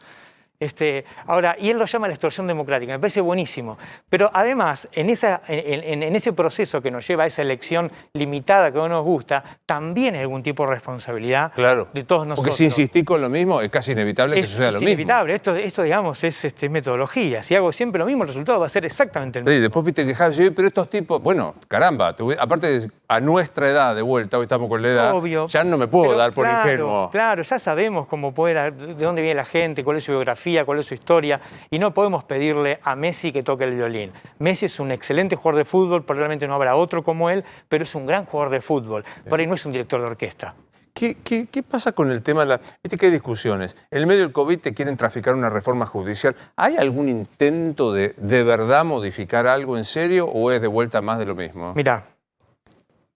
Ahora, y él lo llama la extorsión democrática, me parece buenísimo. Pero además, en ese proceso que nos lleva a esa elección limitada que no nos gusta, también hay algún tipo de responsabilidad de todos nosotros. Porque si insistís con lo mismo, es casi inevitable que suceda lo mismo. Es inevitable, esto digamos, es metodología. Si hago siempre lo mismo, el resultado va a ser exactamente el mismo. Sí, después viste quejar, pero estos tipos, bueno, caramba, aparte a nuestra edad de vuelta, hoy estamos con la edad, obvio, ya no me puedo dar por ingenuo. Claro, ya sabemos de dónde viene la gente, cuál es su biografía, cuál es su historia, y no podemos pedirle a Messi que toque el violín. Messi es un excelente jugador de fútbol, probablemente no habrá otro como él, pero es un gran jugador de fútbol. Por ahí no es un director de orquesta. ¿Qué pasa con el tema? Viste que hay discusiones. En el medio del COVID te quieren traficar una reforma judicial. ¿Hay algún intento de verdad modificar algo en serio o es de vuelta más de lo mismo? Mirá,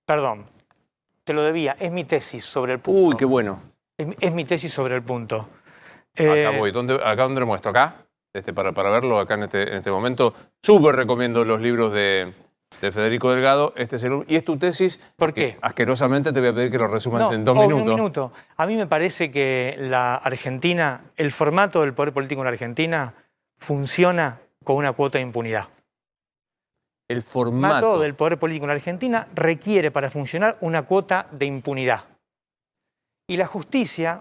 perdón, te lo debía, es mi tesis sobre el punto. Uy, qué bueno. Es mi tesis sobre el punto. Acá voy. ¿Acá dónde lo muestro? ¿Acá? Para verlo acá en este momento. Súper recomiendo los libros de Federico Delgado. Y es tu tesis. ¿Por qué? Asquerosamente te voy a pedir que lo resumas en 2 minutos. Un minuto. A mí me parece que la Argentina, el formato del poder político en la Argentina funciona con una cuota de impunidad. El formato del poder político en la Argentina requiere para funcionar una cuota de impunidad. Y la justicia,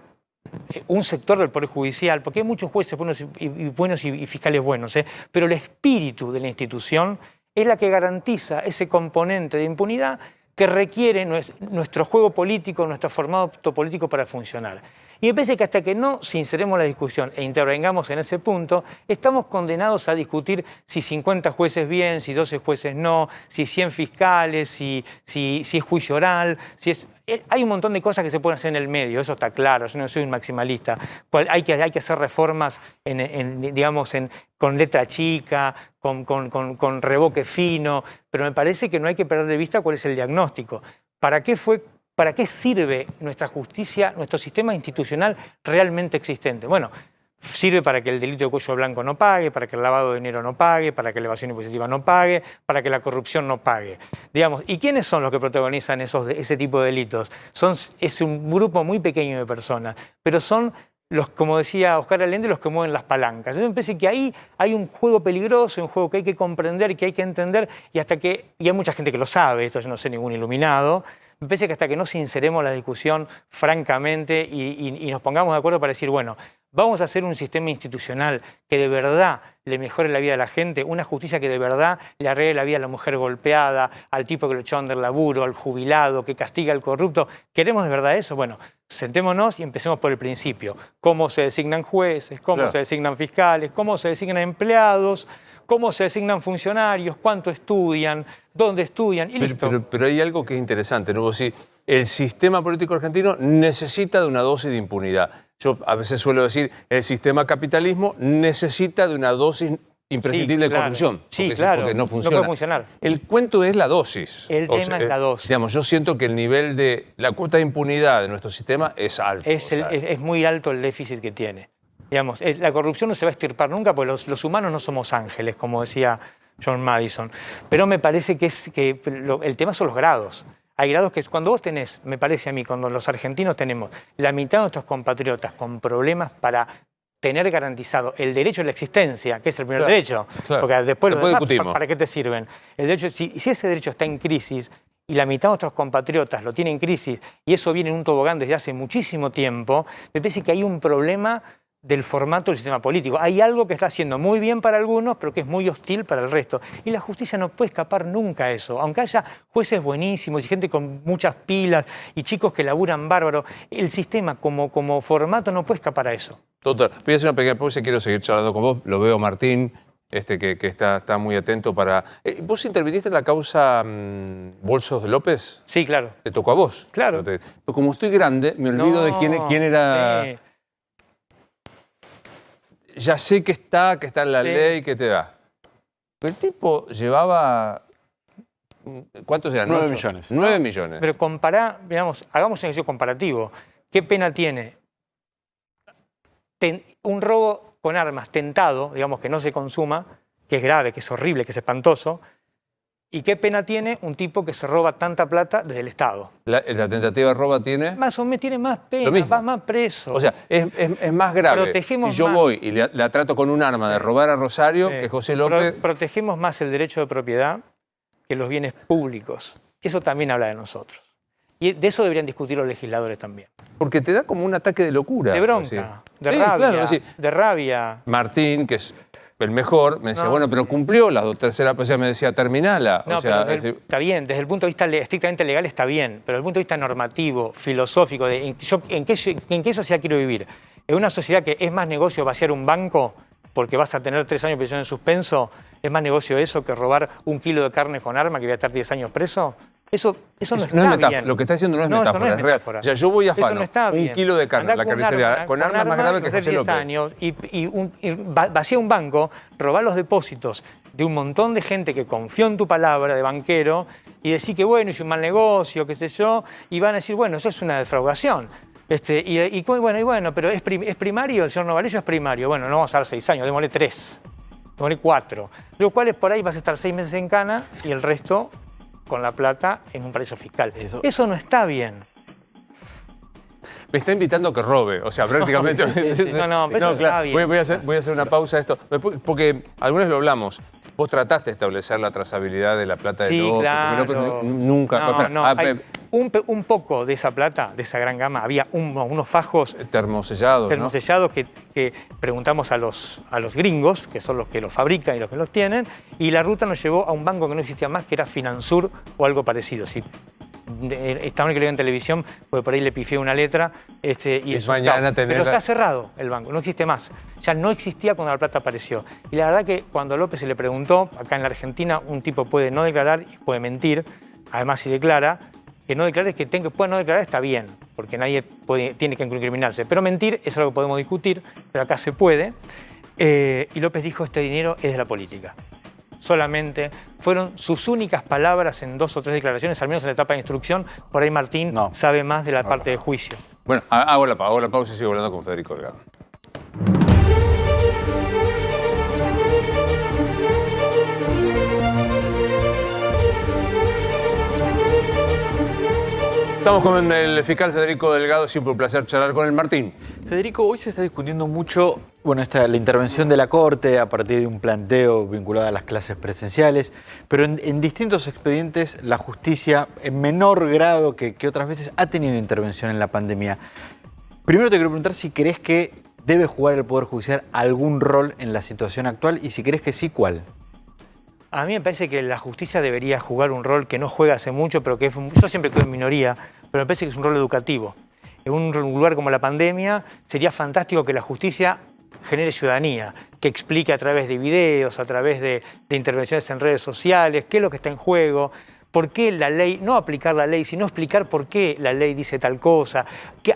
un sector del Poder Judicial, porque hay muchos jueces buenos y fiscales buenos, pero el espíritu de la institución es la que garantiza ese componente de impunidad que requiere nuestro juego político, nuestro formato político para funcionar. Y me parece que hasta que no sinceremos la discusión e intervengamos en ese punto, estamos condenados a discutir si 50 jueces bien, si 12 jueces no, si 100 fiscales, si es juicio oral, hay un montón de cosas que se pueden hacer en el medio, eso está claro, yo no soy un maximalista. Hay que hacer reformas con letra chica, con revoque fino, pero me parece que no hay que perder de vista cuál es el diagnóstico. ¿Para qué sirve nuestra justicia, nuestro sistema institucional realmente existente? Bueno, sirve para que el delito de cuello blanco no pague, para que el lavado de dinero no pague, para que la evasión impositiva no pague, para que la corrupción no pague. ¿Y quiénes son los que protagonizan ese tipo de delitos? Es un grupo muy pequeño de personas, pero son como decía Oscar Allende, los que mueven las palancas. Entonces me parece que ahí hay un juego peligroso, un juego que hay que comprender, que hay que entender, y hay mucha gente que lo sabe, esto yo no sé ningún iluminado. Me parece que hasta que no sinceremos la discusión francamente y nos pongamos de acuerdo para decir, bueno, vamos a hacer un sistema institucional que de verdad le mejore la vida a la gente, una justicia que de verdad le arregle la vida a la mujer golpeada, al tipo que lo echaron del laburo, al jubilado, que castiga al corrupto. ¿Queremos de verdad eso? Bueno, sentémonos y empecemos por el principio. ¿Cómo se designan jueces? ¿Cómo se designan fiscales? ¿Cómo se designan empleados? ¿Cómo se designan funcionarios? ¿Cuánto estudian? ¿Dónde estudian? Y listo. Pero hay algo que es interesante, ¿no? Vos decís, el sistema político argentino necesita de una dosis de impunidad. Yo a veces suelo decir, el sistema capitalismo necesita de una dosis imprescindible de corrupción. Sí, porque, claro. porque no funciona. No puede funcionar. El cuento es la dosis. El tema es la dosis. Digamos, yo siento que el nivel de la cuota de impunidad de nuestro sistema es alto. Es muy alto el déficit que tiene. Digamos, la corrupción no se va a extirpar nunca porque los humanos no somos ángeles, como decía John Madison. Pero me parece que el tema son los grados. Hay grados que cuando vos tenés, me parece a mí, cuando los argentinos tenemos la mitad de nuestros compatriotas con problemas para tener garantizado el derecho a la existencia, que es el primer derecho, porque después los demás, ¿para qué te sirven? El derecho, si ese derecho está en crisis y la mitad de nuestros compatriotas lo tienen en crisis y eso viene en un tobogán desde hace muchísimo tiempo, me parece que hay un problema del formato del sistema político. Hay algo que está haciendo muy bien para algunos, pero que es muy hostil para el resto. Y la justicia no puede escapar nunca a eso. Aunque haya jueces buenísimos y gente con muchas pilas y chicos que laburan bárbaro, el sistema como formato no puede escapar a eso. Total. Voy a hacer una pequeña pausa y quiero seguir charlando con vos. Lo veo Martín, que está muy atento para... ¿Vos interviniste en la causa Bolsos de López? Sí, claro. ¿Te tocó a vos? Claro. Pero como estoy grande, me olvido de quién era... Sí. Ya sé que está en la ley, que te da. El tipo llevaba... ¿Cuántos eran? 9 millones. 9 millones. Pero compará, digamos, hagamos un ejercicio comparativo. ¿Qué pena tiene un robo con armas tentado, digamos, que no se consuma, que es grave, que es horrible, que es espantoso? ¿Y qué pena tiene un tipo que se roba tanta plata desde el Estado? ¿La tentativa de robo tiene? Más o menos tiene más pena, Lo mismo. va más preso. O sea, es más grave. Protegemos si yo más. voy y la trato con un arma de robar a Rosario, que José López... Protegemos más el derecho de propiedad que los bienes públicos. Eso también habla de nosotros. Y de eso deberían discutir los legisladores también. Porque te da como un ataque de locura. De bronca, de rabia, de rabia. Martín, que es el mejor, me decía, bueno, pero cumplió la tercera, o sea, me decía, terminala. No, o sea, pero está bien, desde el punto de vista estrictamente legal está bien, pero desde el punto de vista normativo, filosófico, ¿en qué sociedad quiero vivir? ¿En una sociedad que es más negocio vaciar un banco porque vas a tener 3 años de prisión en suspenso? ¿Es más negocio eso que robar 1 kilo de carne con arma que voy a estar 10 años preso? Eso no está bien. Lo que está diciendo no es metáfora, eso no es metáfora. O sea, yo voy a Eso Fano, no está 1 bien. kilo de carne, Andá la carnicería, con armas más graves que José 10 López. años y vacía un banco, robar los depósitos de un montón de gente que confió en tu palabra de banquero y decir que bueno, hice un mal negocio, qué sé yo, y van a decir, bueno, eso es una defraudación. Bueno, pero es primario, el señor Novalello es primario. Bueno, no vamos a dar 6 años, démosle 3, démosle 4. Lo cual es por ahí vas a estar 6 meses en cana y el resto con la plata en un paraíso fiscal. Eso no está bien. Me está invitando a que robe, o sea, prácticamente... No, claro. Voy a hacer una pausa a esto, porque algunos lo hablamos. Vos trataste de establecer la trazabilidad de la plata de López. Claro. Porque López nunca... Un poco de esa plata, de esa gran gama, había unos fajos termosellados, que preguntamos a los gringos, que son los que los fabrican y los que los tienen, y la ruta nos llevó a un banco que no existía más, que era Finansur o algo parecido. Estaba que lo vi en televisión, porque por ahí le pifié una letra. Pero está cerrado el banco, no existe más. Ya no existía cuando la plata apareció. Y la verdad que cuando a López se le preguntó, acá en la Argentina un tipo puede no declarar y puede mentir, además si declara, que no declare, que pueda no declarar está bien, porque nadie tiene que incriminarse. Pero mentir es algo que podemos discutir, pero acá se puede. Y López dijo, este dinero es de la política. Solamente fueron sus únicas palabras en 2 o 3 declaraciones, al menos en la etapa de instrucción. Por ahí Martín sabe más de la parte de juicio. Bueno, hago la pausa y sigo hablando con Federico Delgado. Estamos con el fiscal Federico Delgado, siempre un placer charlar con él. Martín. Federico, hoy se está discutiendo mucho, la intervención de la Corte a partir de un planteo vinculado a las clases presenciales, pero en distintos expedientes la justicia, en menor grado que otras veces, ha tenido intervención en la pandemia. Primero te quiero preguntar si crees que debe jugar el Poder Judicial algún rol en la situación actual y si crees que sí, ¿cuál? A mí me parece que la justicia debería jugar un rol que no juega hace mucho, pero que yo siempre estoy en minoría, pero me parece que es un rol educativo. En un lugar como la pandemia sería fantástico que la justicia genere ciudadanía, que explique a través de videos, a través de intervenciones en redes sociales, qué es lo que está en juego, por qué la ley, no aplicar la ley, sino explicar por qué la ley dice tal cosa,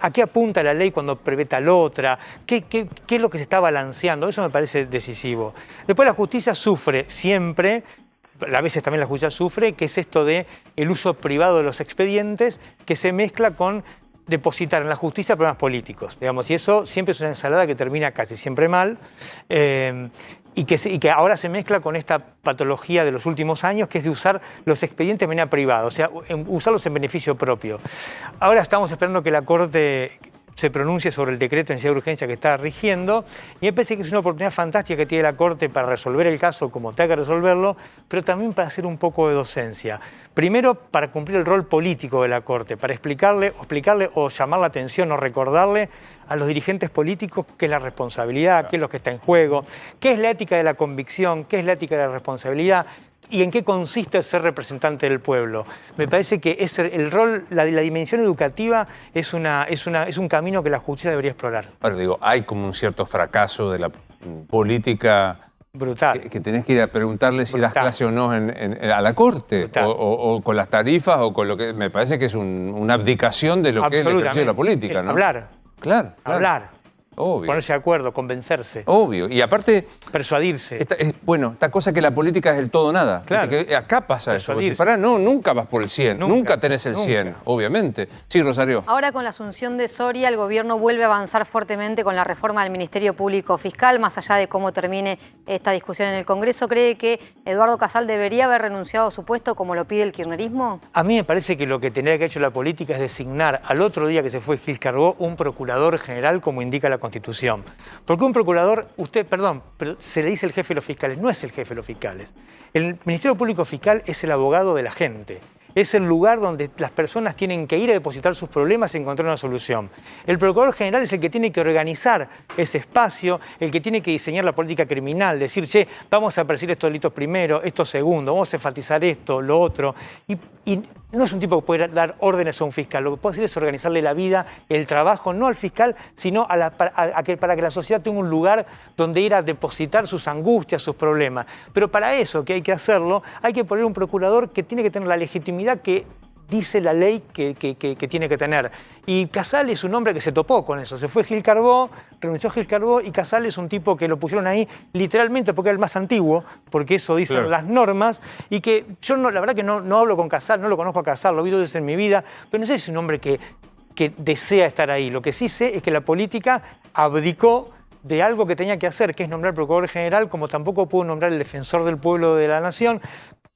a qué apunta la ley cuando prevé tal otra, qué es lo que se está balanceando. Eso me parece decisivo. Después la justicia sufre siempre, a veces también la justicia sufre, que es esto de el uso privado de los expedientes que se mezcla con depositar en la justicia problemas políticos, digamos, y eso siempre es una ensalada que termina casi siempre mal. Y que ahora se mezcla con esta patología de los últimos años, que es de usar los expedientes de manera privada, o sea, usarlos en beneficio propio. Ahora estamos esperando que la Corte se pronuncie sobre el decreto de necesidad de urgencia que está rigiendo, y me parece que es una oportunidad fantástica que tiene la Corte para resolver el caso como tenga que resolverlo, pero también para hacer un poco de docencia. Primero, para cumplir el rol político de la Corte, para explicarle o llamar la atención o recordarle a los dirigentes políticos qué es la responsabilidad, qué es lo que está en juego, qué es la ética de la convicción, qué es la ética de la responsabilidad y en qué consiste ser representante del pueblo. Me parece que el rol, la dimensión educativa es un camino que la justicia debería explorar. Ahora digo, hay como un cierto fracaso de la política brutal. Que tenés que ir a preguntarle si das clase o no a la Corte, o con las tarifas, o con lo que... Me parece que es una abdicación de lo que es el ejercicio de la política, ¿no? Hablar. Claro. Hablar. Obvio. Ponerse de acuerdo, convencerse. Obvio. Y aparte... Persuadirse. Esta cosa que la política es el todo o nada. Claro. Que acá pasa eso. Si pará, nunca vas por el 100. Nunca tenés el 100, obviamente. Sí, Rosario. Ahora con la asunción de Soria, el gobierno vuelve a avanzar fuertemente con la reforma del Ministerio Público Fiscal. Más allá de cómo termine esta discusión en el Congreso, ¿cree que Eduardo Casal debería haber renunciado a su puesto como lo pide el kirchnerismo? A mí me parece que lo que tendría que haber hecho la política es designar al otro día que se fue Gil Carbó un procurador general como indica la Constitución. Porque un procurador, pero se le dice el jefe de los fiscales, no es el jefe de los fiscales. El Ministerio Público Fiscal es el abogado de la gente. Es el lugar donde las personas tienen que ir a depositar sus problemas y encontrar una solución. El Procurador General es el que tiene que organizar ese espacio, el que tiene que diseñar la política criminal, decir, che, vamos a perseguir estos delitos primero, estos segundo, vamos a enfatizar esto, lo otro. Y no es un tipo que puede dar órdenes a un fiscal, lo que puede hacer es organizarle la vida, el trabajo, no al fiscal, sino para que la sociedad tenga un lugar donde ir a depositar sus angustias, sus problemas. Pero para eso, que hay que hacerlo, hay que poner un procurador que tiene que tener la legitimidad que dice la ley que tiene que tener. Y Casal es un hombre que se topó con eso. Se fue Gil Carbó, renunció Gil Carbó, y Casal es un tipo que lo pusieron ahí literalmente porque era el más antiguo, porque eso dicen las normas, y que yo la verdad que no hablo con Casal, no lo conozco a Casal, lo vi 2 veces en mi vida, pero no sé si es un hombre que desea estar ahí. Lo que sí sé es que la política abdicó de algo que tenía que hacer, que es nombrar procurador general, como tampoco pudo nombrar el defensor del pueblo de la nación.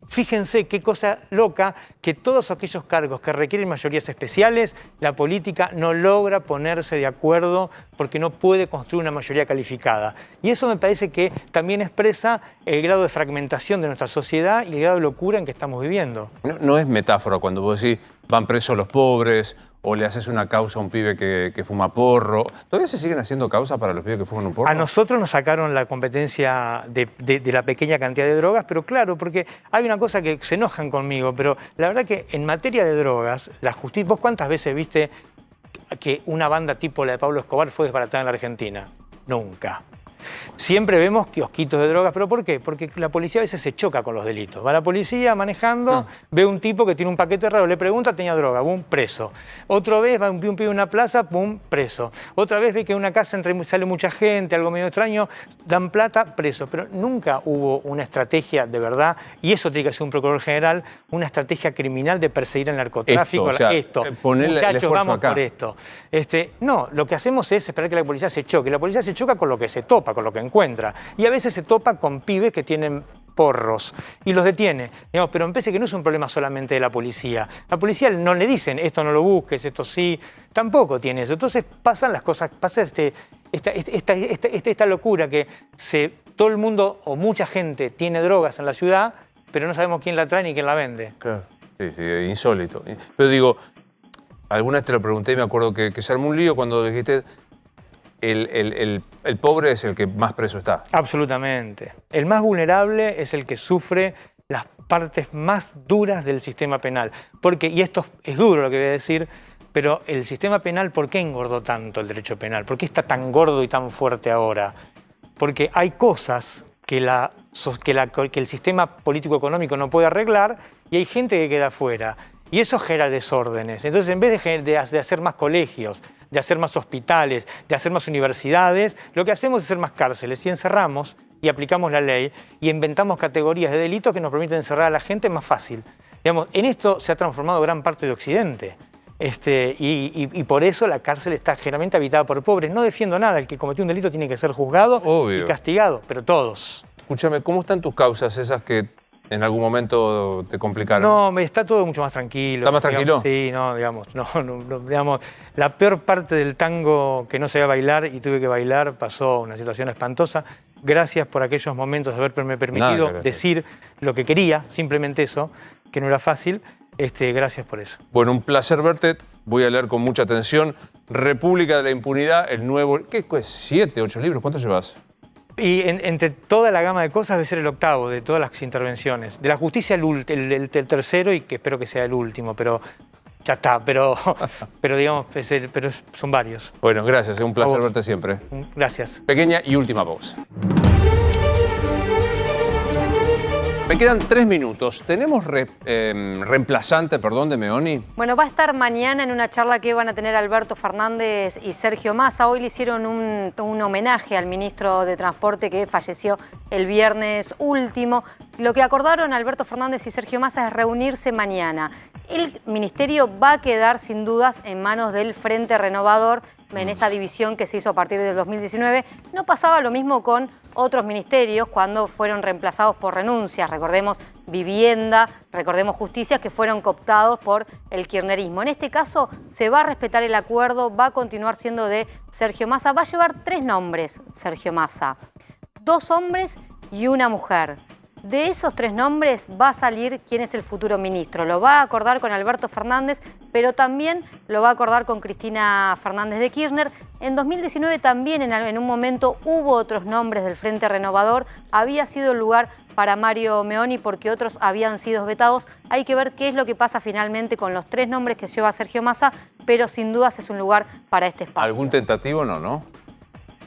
Fíjense qué cosa loca, que todos aquellos cargos que requieren mayorías especiales, la política no logra ponerse de acuerdo porque no puede construir una mayoría calificada. Y eso me parece que también expresa el grado de fragmentación de nuestra sociedad y el grado de locura en que estamos viviendo. No es metáfora cuando vos decís van presos los pobres, o le haces una causa a un pibe que fuma porro. ¿Todavía se siguen haciendo causas para los pibes que fuman un porro? A nosotros nos sacaron la competencia de la pequeña cantidad de drogas, pero claro, porque hay una cosa que se enojan conmigo, pero la verdad que en materia de drogas, la justicia... ¿Vos cuántas veces viste que una banda tipo la de Pablo Escobar fue desbaratada en la Argentina? Nunca. Siempre vemos kiosquitos de drogas, ¿pero por qué? Porque la policía a veces se choca con los delitos. Va la policía manejando, ve un tipo que tiene un paquete raro, le pregunta, tenía droga, boom, preso. Otra vez va un pibe en una plaza, boom, preso. Otra vez ve que en una casa sale mucha gente, algo medio extraño, dan plata, preso. Pero nunca hubo una estrategia de verdad, y eso tiene que ser un procurador general, una estrategia criminal de perseguir el narcotráfico. Muchachos, vamos acá por esto. No, lo que hacemos es esperar que la policía se choque. La policía se choca con lo que se topa, con lo que encuentra. Y a veces se topa con pibes que tienen porros y los detiene. Digamos, pero me parece que no es un problema solamente de la policía. La policía no le dicen esto no lo busques, esto sí, tampoco tiene eso. Entonces pasan las cosas, pasa esta locura que todo el mundo o mucha gente tiene drogas en la ciudad, pero no sabemos quién la trae ni quién la vende. Claro, sí, insólito. Pero digo, alguna vez te lo pregunté y me acuerdo que se armó un lío cuando dijiste el pobre es el que más preso está. Absolutamente. El más vulnerable es el que sufre las partes más duras del sistema penal. Y esto es duro lo que voy a decir, pero el sistema penal, ¿por qué engordó tanto el derecho penal? ¿Por qué está tan gordo y tan fuerte ahora? Porque hay cosas que el sistema político-económico no puede arreglar y hay gente que queda afuera. Y eso genera desórdenes. Entonces, en vez de hacer más colegios, de hacer más hospitales, de hacer más universidades, lo que hacemos es hacer más cárceles y encerramos y aplicamos la ley y inventamos categorías de delitos que nos permiten encerrar a la gente más fácil. Digamos, en esto se ha transformado gran parte de Occidente. Y por eso la cárcel está generalmente habitada por pobres. No defiendo nada, el que cometió un delito tiene que ser juzgado y castigado, pero todos. Escúchame, ¿cómo están tus causas, esas que en algún momento te complicaron? No, está todo mucho más tranquilo. ¿Está más tranquilo? Sí, no, digamos, la peor parte del tango que no sabía bailar y tuve que bailar pasó una situación espantosa. Gracias por aquellos momentos de haberme permitido decir lo que quería, simplemente eso, que no era fácil. Gracias por eso. Bueno, un placer verte. Voy a leer con mucha atención. República de la Impunidad, el nuevo... ¿Qué? 7, 8 libros? ¿Cuántos llevas? Y entre toda la gama de cosas debe ser el octavo de todas las intervenciones. De la justicia el tercero y que espero que sea el último, pero ya está. Pero digamos, son varios. Bueno, gracias. Es un placer verte siempre. Gracias. Pequeña y última pausa. Me quedan 3 minutos. ¿Tenemos reemplazante, de Meoni? Bueno, va a estar mañana en una charla que van a tener Alberto Fernández y Sergio Massa. Hoy le hicieron un homenaje al ministro de Transporte que falleció el viernes último. Lo que acordaron Alberto Fernández y Sergio Massa es reunirse mañana. El ministerio va a quedar sin dudas en manos del Frente Renovador en esta división que se hizo a partir del 2019. No pasaba lo mismo con otros ministerios cuando fueron reemplazados por renuncias. Recordemos Vivienda, recordemos Justicia, que fueron cooptados por el kirchnerismo. En este caso se va a respetar el acuerdo, va a continuar siendo de Sergio Massa. Va a llevar 3 nombres Sergio Massa, 2 hombres y una mujer. De esos 3 nombres va a salir quién es el futuro ministro. Lo va a acordar con Alberto Fernández, pero también lo va a acordar con Cristina Fernández de Kirchner. En 2019 también en un momento hubo otros nombres del Frente Renovador. Había sido el lugar para Mario Meoni porque otros habían sido vetados. Hay que ver qué es lo que pasa finalmente con los 3 nombres que lleva Sergio Massa, pero sin dudas es un lugar para este espacio. ¿Algún tentativo? No.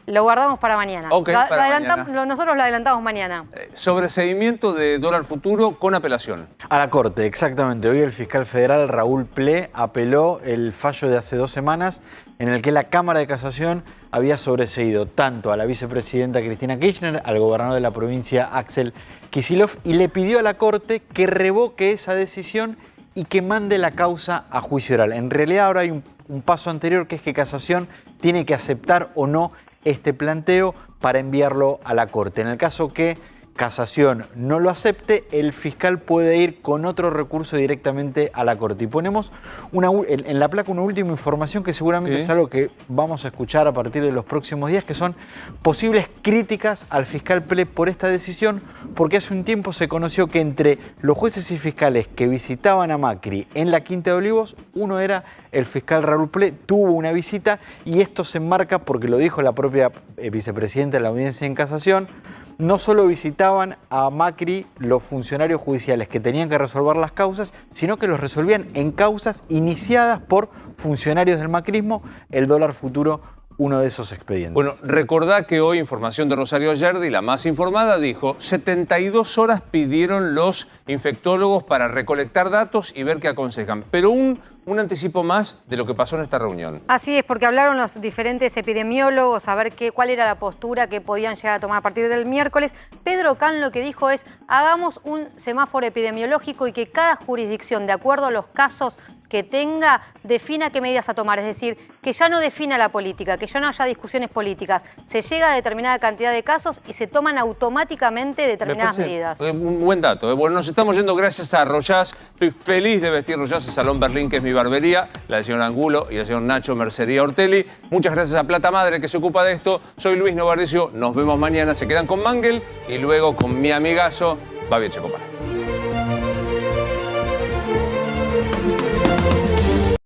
Lo guardamos para mañana. Okay, mañana. Nosotros lo adelantamos mañana. Sobreseimiento de dólar futuro con apelación. A la Corte, exactamente. Hoy el fiscal federal Raúl Ple apeló el fallo de hace 2 semanas en el que la Cámara de Casación había sobreseído tanto a la vicepresidenta Cristina Kirchner, al gobernador de la provincia Axel Kicillof, y le pidió a la Corte que revoque esa decisión y que mande la causa a juicio oral. En realidad ahora hay un paso anterior, que es que Casación tiene que aceptar o no este planteo para enviarlo a la Corte. En el caso que Casación no lo acepte, el fiscal puede ir con otro recurso directamente a la Corte. Y ponemos en la placa una última información que seguramente es algo que vamos a escuchar a partir de los próximos días, que son posibles críticas al fiscal Ple por esta decisión, porque hace un tiempo se conoció que entre los jueces y fiscales que visitaban a Macri en la Quinta de Olivos, uno era el fiscal Raúl Ple, tuvo una visita, y esto se enmarca porque lo dijo la propia vicepresidenta de la audiencia en Casación. No solo visitaban a Macri los funcionarios judiciales que tenían que resolver las causas, sino que los resolvían en causas iniciadas por funcionarios del macrismo. El dólar futuro, uno de esos expedientes. Bueno, recordá que hoy información de Rosario Ayerdi, la más informada, dijo 72 horas pidieron los infectólogos para recolectar datos y ver qué aconsejan. Pero un anticipo más de lo que pasó en esta reunión. Así es, porque hablaron los diferentes epidemiólogos a ver cuál era la postura que podían llegar a tomar a partir del miércoles. Pedro Can lo que dijo es: hagamos un semáforo epidemiológico y que cada jurisdicción, de acuerdo a los casos que tenga, defina qué medidas a tomar. Es decir, que ya no defina la política, que ya no haya discusiones políticas. Se llega a determinada cantidad de casos y se toman automáticamente determinadas medidas. Un buen dato. Bueno, nos estamos yendo gracias a Royaz. Estoy feliz de vestir Royaz, el Salón Berlín, que es mi barbería, la del señor Angulo y el señor Nacho Mercería Ortelli. Muchas gracias a Plata Madre, que se ocupa de esto. Soy Luis Novarricio. Nos vemos mañana. Se quedan con Mangel y luego con mi amigazo Babi Checopar.